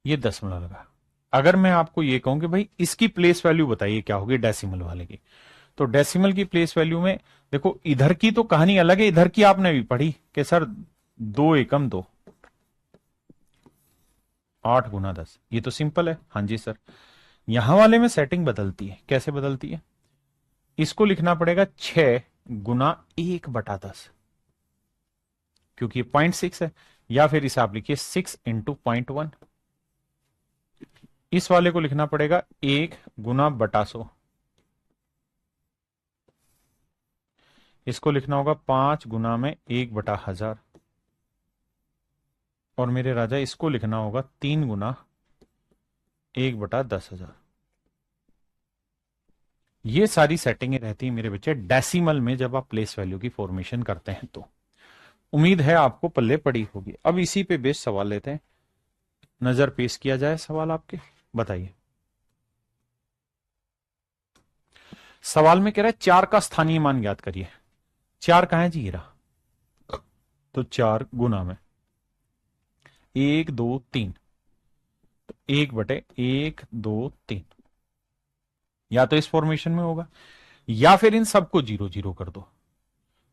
ये 10 लगा, अगर मैं आपको ये कहूं कि भाई इसकी प्लेस वैल्यू बताइए क्या होगी डेसिमल वाले की, तो डेसिमल की प्लेस वैल्यू में देखो, इधर की तो कहानी अलग है, इधर की आपने भी पढ़ी कि सर 2 एकम 2, 8 गुना 10, ये तो सिंपल है। हाँ जी सर, यहां वाले में सेटिंग बदलती है, कैसे बदलती है, इसको लिखना पड़ेगा 6 गुना 1/10, क्योंकि ये 0.6 है, या फिर इसे आप लिखिए 6 × 0.1। इस वाले को लिखना पड़ेगा 1 गुना बटा 100, इसको लिखना होगा 5 गुना में 1/1000, और मेरे राजा इसको लिखना होगा 3 गुना 1/10,000। ये सारी सेटिंगें रहती हैं मेरे बच्चे डेसिमल में, जब आप प्लेस वैल्यू की फॉर्मेशन करते हैं तो। उम्मीद है आपको पल्ले पड़ी होगी। अब इसी पे बेस सवाल लेते हैं, नजर पेश किया जाए सवाल आपके, बताइए। सवाल में कह रहा है 4 का स्थानीय मान ज्ञात करिए। 4 कहां है जी, ये रहा, तो 4 गुना में 1 2 3, तो 1/1 2 3, या तो इस फॉर्मेशन में होगा, या फिर इन सबको जीरो जीरो कर दो,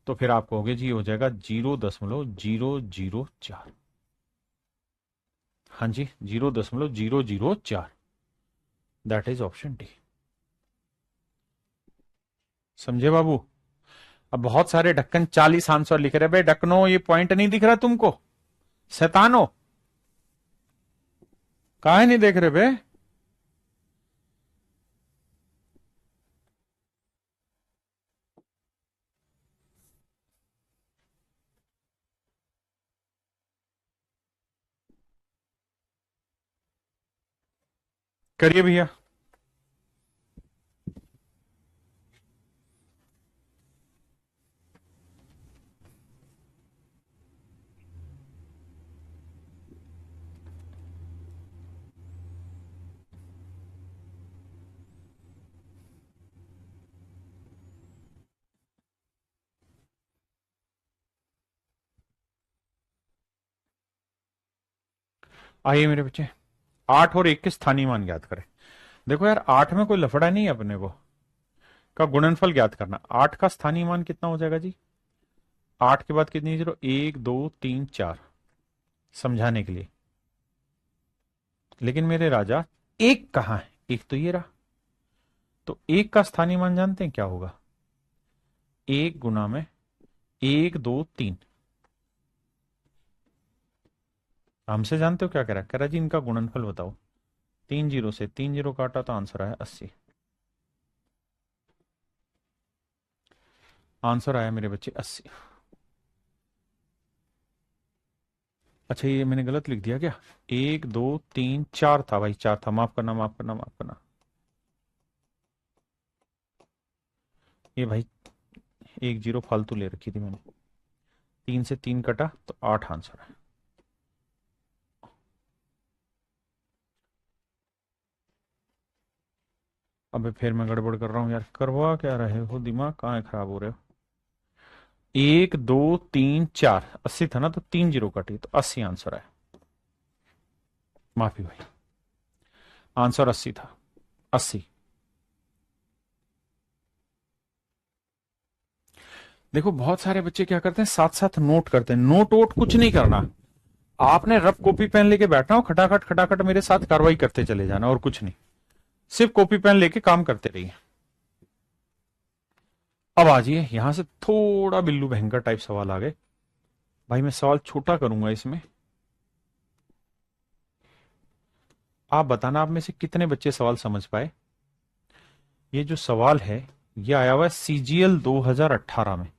तो फिर आप कहोगे जी हो जाएगा 0.004। हाँ जी, 0.004, दैट इज ऑप्शन डी। समझे बाबू। अब बहुत सारे ढक्कन 40 आंसर लिख रहे, भाई ढक्कनो ये पॉइंट नहीं दिख रहा तुमको, शैतानो, काहे नहीं देख रहे बे। करिए भैया। आइए मेरे बच्चे, 8 और 1 के स्थानीय मान ज्ञात करें। देखो यार, 8 में कोई लफड़ा नहीं है अपने को, का गुणनफल ज्ञात करना। 8 का स्थानीय मान कितना हो जाएगा जी, 8 के बाद कितनी जीरो, 1 2 3 4, समझाने के लिए। लेकिन मेरे राजा, एक कहां है, एक तो ये रहा, तो 1 का स्थानीय मान जानते हैं क्या होगा, 1 गुना में 1 2 3, हमसे जानते हो क्या कह रहा है जी, इनका गुणनफल बताओ। 3 जीरो से 3 जीरो काटा तो आंसर आया 80। आंसर आया मेरे बच्चे 80। अच्छा ये मैंने गलत लिख दिया क्या? 1 2 3 4 था भाई, 4 था, माफ करना माफ करना माफ करना। ये भाई 1 जीरो फालतू ले रखी थी मैंने। 3 से 3 कटा तो 8 आंसर है। अबे फिर मैं गड़बड़ कर रहा हूँ यार, करवा क्या रहे हो, दिमाग कहाँ है खराब हो रहे हो। 1 2 3 4 80 था ना, तो 3 जीरो कटी तो 80 आंसर है। माफी भाई, आंसर 80 था। 80। देखो बहुत सारे बच्चे क्या करते हैं, साथ साथ नोट करते हैं। नोट वोट कुछ नहीं करना। आपने रफ कॉपी पेन लेके बैठना हो, खटाखट खटाखट मेरे साथ कार्रवाई करते चले जाना, और कुछ नहीं। सिर्फ कॉपी पेन लेके काम करते रहिए। अब आ जाइए, यहां से थोड़ा बिल्लू भयंकर टाइप सवाल आ गए। भाई मैं सवाल छोटा करूंगा इसमें। आप बताना आप में से कितने बच्चे सवाल समझ पाए। ये जो सवाल है, ये आया हुआ है सीजीएल 2018 में,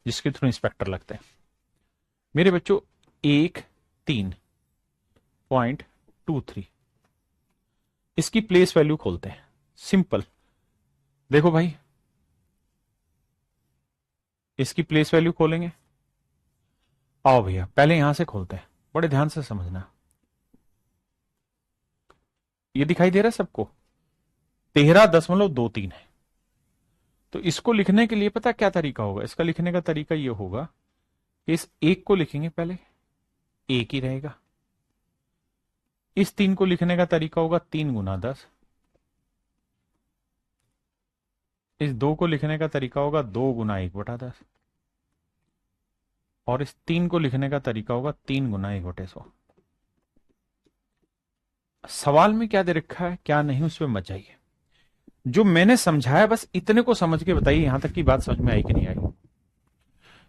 जिसके थ्रू इंस्पेक्टर लगते हैं। मेरे बच्चों, 1 3.23, इसकी प्लेस वैल्यू खोलते हैं। सिंपल। देखो भाई, इसकी प्लेस वैल्यू खोलेंगे। आओ भैया पहले यहां से खोलते हैं, बड़े ध्यान से समझना। ये दिखाई दे रहा है सबको? 13.23 है। तो इसको लिखने के लिए पता क्या तरीका होगा? इसका लिखने का तरीका ये होगा कि इस एक को लिखेंगे पहले, एक ही रहेगा। इस 3 को लिखने का तरीका होगा 3 गुना 10। इस 2 को लिखने का तरीका होगा 2 गुना 1/10। और इस 3 को लिखने का तरीका होगा 3 गुना 1/100। सवाल में क्या दे रखा है क्या नहीं, उसमें मत जाइए। जो मैंने समझाया बस इतने को समझ के बताइए, यहां तक की बात समझ में आई कि नहीं आई।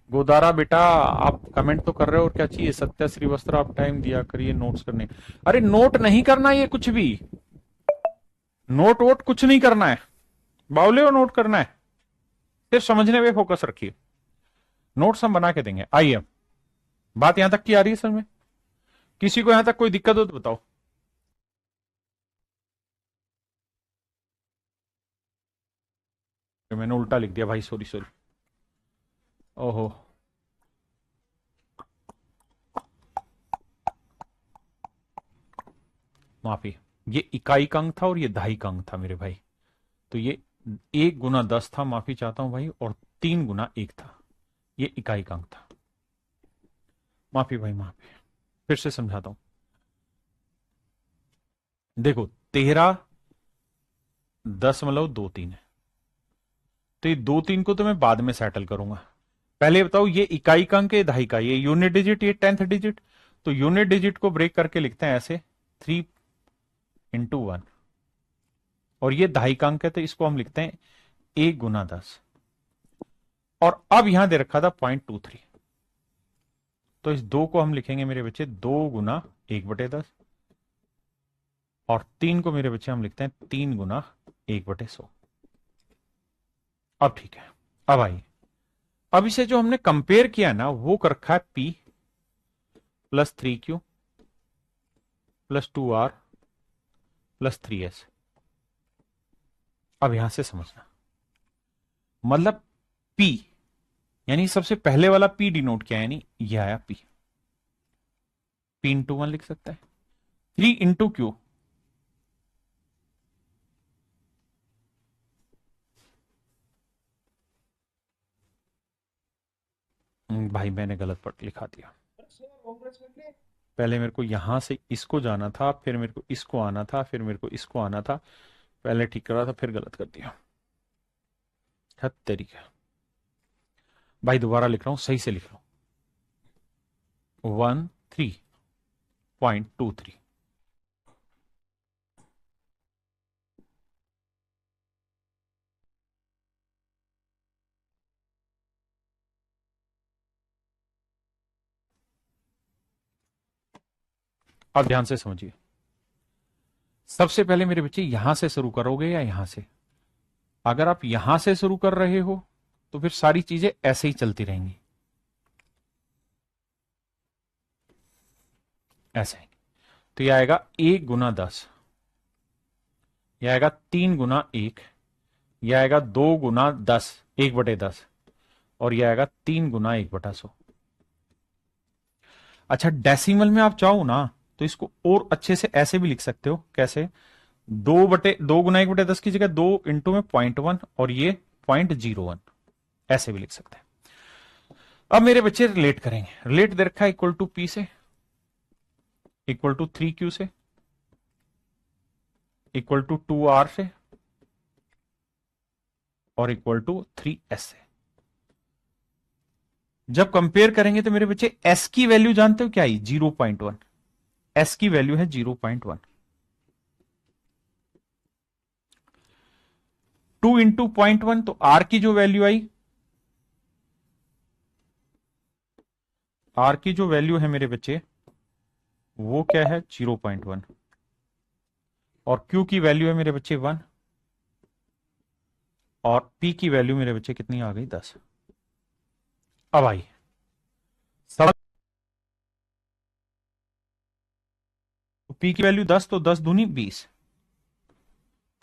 गोदारा बेटा, आप कमेंट तो कर रहे हो, और क्या चाहिए? सत्या श्रीवस्त्र, आप टाइम दिया करिए नोट्स करने। अरे नोट नहीं करना, ये कुछ भी नोट वोट कुछ नहीं करना है। बावले को नोट करना है, सिर्फ समझने पे फोकस रखिए। नोट्स हम बना के देंगे। आइए, बात यहां तक की आ रही है सर में? किसी को यहां तक कोई दिक्कत हो तो बताओ। मैंने उल्टा लिख दिया भाई, सॉरी सॉरी। ओहो, माफी। ये इकाई का अंक था और ये दहाई का अंक था मेरे भाई। तो ये 1 गुना 10 था, माफी चाहता हूं भाई, और 3 गुना 1 था। ये इकाई का अंक था। माफी भाई माफी। फिर से समझाता हूं। देखो, 13.23 है। तो ये 2 3 को तो मैं बाद में सेटल करूंगा। पहले बताओ, ये इकाई का अंक है, दहाई का, ये यूनिट डिजिट, ये 10th डिजिट। तो यूनिट डिजिट को ब्रेक करके लिखते हैं ऐसे, 3 × 1। और ये दहाई का अंक है, तो इसको हम लिखते हैं 1 गुना 10। और अब यहां दे रखा था 0.23, तो इस 2 को हम लिखेंगे मेरे बच्चे 2 गुना 1/10। और 3 को मेरे बच्चे हम लिखते हैं 3 गुना 1/100। अब ठीक है। अब आइए, अब इसे जो हमने कंपेयर किया ना, वो कर रखा है P +3Q +2R +3S। अब यहां से समझना, मतलब P यानी सबसे पहले वाला P डिनोट किया, यानी ये आया P। P × 1 लिख सकता है। 3 × Q, भाई मैंने गलत पढ़ लिखा दिया। पहले मेरे को यहां से इसको जाना था, फिर मेरे को इसको आना था, फिर मेरे को इसको आना था। पहले ठीक करा था, फिर गलत कर दिया। हद तरीका। भाई दोबारा लिख रहा हूं, सही से लिख रहा हूं। 13.23। अब ध्यान से समझिए, सबसे पहले मेरे बच्चे यहां से शुरू करोगे या यहां से? अगर आप यहां से शुरू कर रहे हो तो फिर सारी चीजें ऐसे ही चलती रहेंगी, ऐसे ही। तो यह आएगा 1 × 10, यह आएगा 3 × 1, यह आएगा 2 × 10, 1/10, और यह आएगा 3 × 1/100। अच्छा, डेसिमल में आप चाहो ना तो इसको और अच्छे से ऐसे भी लिख सकते हो। कैसे? 2 × 1/10 की जगह 2 में 0.1 और ये 0.01, ऐसे भी लिख सकते हैं। अब मेरे बच्चे रिलेट करेंगे। रिलेट दे रखा है इक्वल टू पी से, इक्वल टू 3Q से, इक्वल टू 2R से, और इक्वल टू 3S से। जब कंपेयर करेंगे तो मेरे बच्चे S की वैल्यू जानते हो क्या आई? 0.1। S की वैल्यू है 0.1। 2 × 0.1, तो R की जो वैल्यू आई, R की जो वैल्यू है मेरे बच्चे वो क्या है? 0.1। और Q की वैल्यू है मेरे बच्चे 1, और P की वैल्यू मेरे बच्चे कितनी आ गई? 10। अब आई सब, P की वैल्यू 10, तो 10 दूनी 20,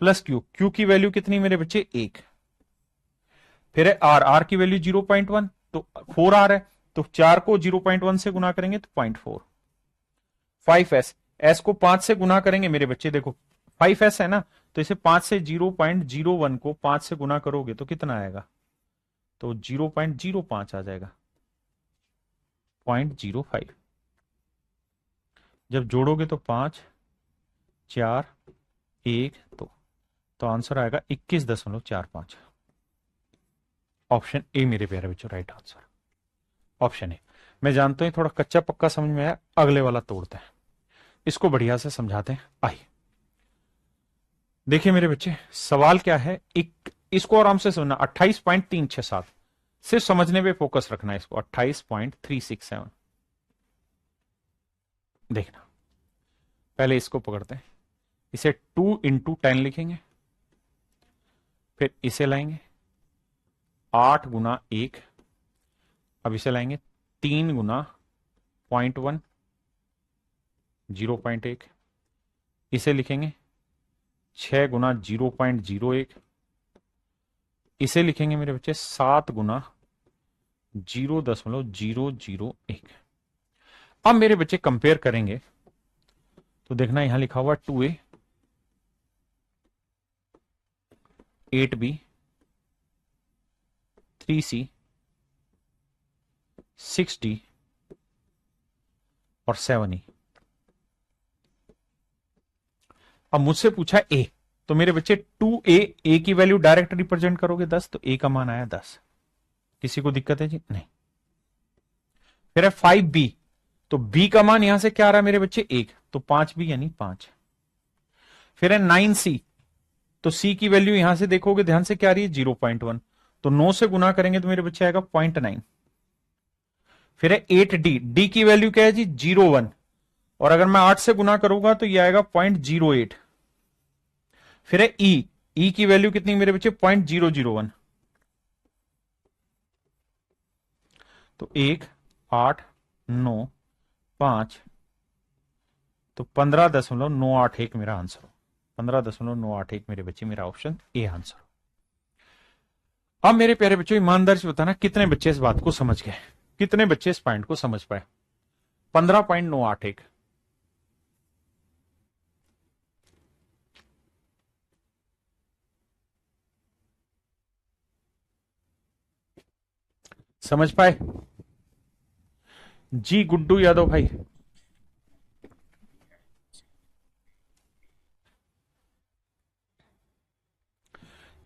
प्लस Q की वैल्यू कितनी मेरे बच्चे? 1। फिर है R की वैल्यू 0.1, तो 4R है, तो 4 को 0.1 से गुना करेंगे तो 0.4। 5S को 5 से गुना करेंगे मेरे बच्चे, देखो 5S है ना, तो इसे 5 से 0.01 को 5 से गुना करोगे तो कितना आएगा? तो 0.05 आ जाएगा, 0.05। जब जोड़ोगे तो 5, 4, 1, 2, तो आंसर आएगा 21.45। ऑप्शन ए मेरे प्यारे बच्चों राइट आंसर, ऑप्शन ए। मैं जानता हूं थोड़ा कच्चा पक्का समझ में आया, अगले वाला तोड़ते हैं, इसको बढ़िया से समझाते हैं। आइए देखिए मेरे बच्चे, सवाल क्या है, एक इसको आराम से सुनना। 28.367 सिर्फ समझने पे फोकस रखना है इसको। 28.367 देखना। पहले इसको पकड़ते हैं, इसे 2 × 10 लिखेंगे, फिर इसे लाएंगे 8 × 1, अब इसे लाएंगे 3 × 0.1, 0.1, इसे लिखेंगे 6 × 0.01, इसे लिखेंगे मेरे बच्चे 7 × 0.001। अब मेरे बच्चे कंपेयर करेंगे तो देखना यहां लिखा हुआ 2A, 8B, 3C, 6D और 7E। अब मुझसे पूछा A, तो मेरे बच्चे 2A, A की वैल्यू डायरेक्ट रिप्रेजेंट करोगे 10, तो A का मान आया 10। किसी को दिक्कत है जी? नहीं। फिर है 5B, तो B का मान यहां से क्या आ रहा है मेरे बच्चे? 1, तो 5B यानी 5। फिर है 9C, तो C की वैल्यू यहां से देखोगे ध्यान से क्या आ रही है? 0.1, तो 9 से गुना करेंगे तो मेरे बच्चे आएगा 0.9। फिर है 8D, D की वैल्यू क्या है जी? 0.1, और अगर मैं 8 से गुना करूंगा तो ये आएगा 0.08। फिर है E की वैल्यू कितनी मेरे बच्चे? 0.001, तो 1, 8, 9, 5, तो 15.981 मेरा आंसर हो। 15.981 मेरे बच्चे मेरा ऑप्शन ए आंसर हो। अब मेरे प्यारे बच्चों ईमानदारी से बताना कितने बच्चे इस बात को समझ गए, कितने बच्चे इस पॉइंट को समझ पाए? 15.981। समझ पाए जी? गुड्डू यादव भाई,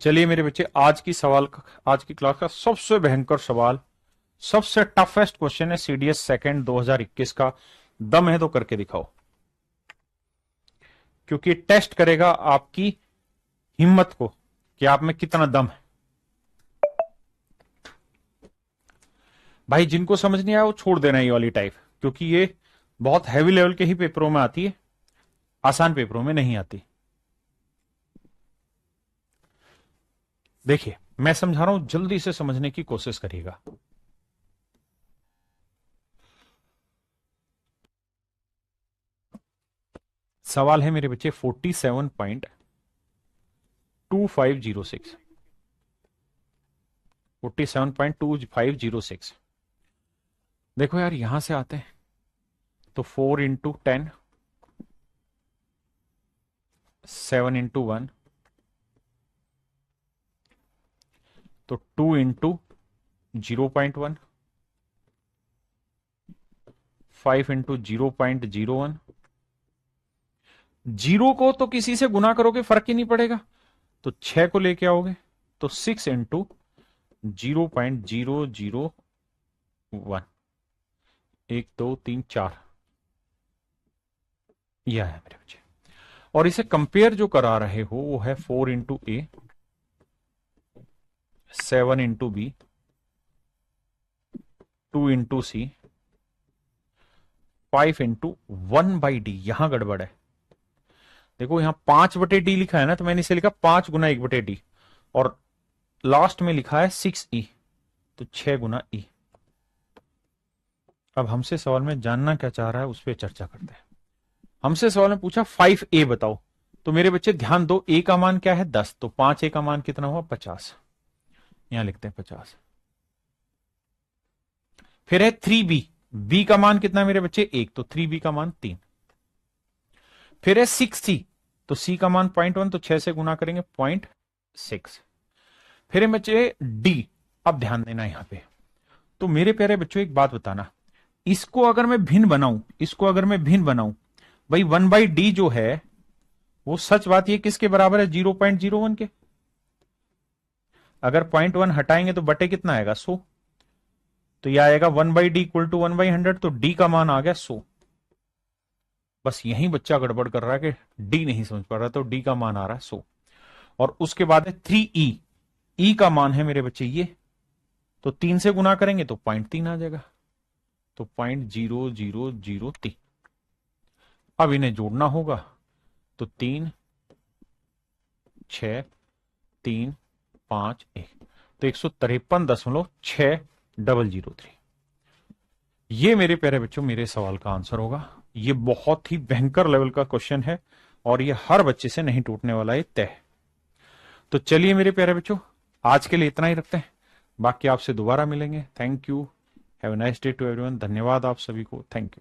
चलिए मेरे बच्चे आज की क्लास का सबसे भयंकर सवाल, सबसे टफेस्ट क्वेश्चन है सीडीएस सेकंड 2021 का। दम है तो करके दिखाओ, क्योंकि टेस्ट करेगा आपकी हिम्मत को कि आप में कितना दम है। भाई जिनको समझ नहीं आया वो छोड़ देना ये वाली टाइप, क्योंकि ये बहुत हैवी लेवल के ही पेपरों में आती है, आसान पेपरों में नहीं आती। देखिए मैं समझा रहा हूं, जल्दी से समझने की कोशिश करिएगा। सवाल है मेरे बच्चे 47.2506, 47.2506। देखो यार यहां से आते हैं तो 4 इंटू 10, 7 इंटू 1, तो 2 इंटू 0.1, 5 इंटू 0.01। जीरो को तो किसी से गुना करोगे फर्क ही नहीं पड़ेगा, तो 6 को लेके आओगे तो 6 इंटू 0.001, 1 2 3 4, यह है मेरे बच्चे। और इसे कंपेयर जो करा रहे हो वो है 4 इंटू ए, 7 इंटू बी, 2 इंटू सी, 5 इंटू 1/d। यहां गड़बड़ है, देखो यहां 5/d लिखा है ना, तो मैंने इसे लिखा 5 गुना 1/d, और लास्ट में लिखा है 6e, तो 6 गुना e। अब हमसे सवाल में जानना क्या चाह रहा है उस पर चर्चा करते हैं। हमसे सवाल में पूछा 5a बताओ, तो मेरे बच्चे ध्यान दो, a का मान क्या है 10, तो 5a का मान कितना हुआ 50, यहां लिखते हैं 50। फिर है 3b, b का मान कितना है मेरे बच्चे 1, तो 3b का मान 3। फिर है 6c, तो c का मान 0.1, तो 6 से गुना करेंगे 0.6। फिर है बच्चे d, अब ध्यान देना यहां पे, तो मेरे प्यारे बच्चों एक बात बताना, इसको अगर मैं भिन्न बनाऊं, इसको अगर मैं भिन्न बनाऊं, भाई 1/d जो है वो सच बात ये किसके बराबर है 0.01 के। अगर 0.1 हटाएंगे तो बटे कितना आएगा 100, तो यह आएगा 1/d इक्वल टू 1/100, तो d का मान आ गया 100। बस यही बच्चा गड़बड़ कर रहा है कि d नहीं समझ पा रहा, तो d का मान आ रहा है 100। और उसके बाद है 3e, e का मान है मेरे बच्चे ये, तो 3 से गुना करेंगे तो 0.3 आ जाएगा, तो 0.0003। अब इन्हें जोड़ना होगा, तो 3 6 3 5 1, तो 153.6003। ये मेरे प्यारे बच्चों मेरे सवाल का आंसर होगा। ये बहुत ही भयंकर लेवल का क्वेश्चन है और ये हर बच्चे से नहीं टूटने वाला है, तय। तो चलिए मेरे प्यारे बच्चों आज के लिए इतना ही रखते हैं, बाकी आपसे दोबारा मिलेंगे। Thank you, have a nice day to everyone. धन्यवाद आप सभी को, थैंक यू।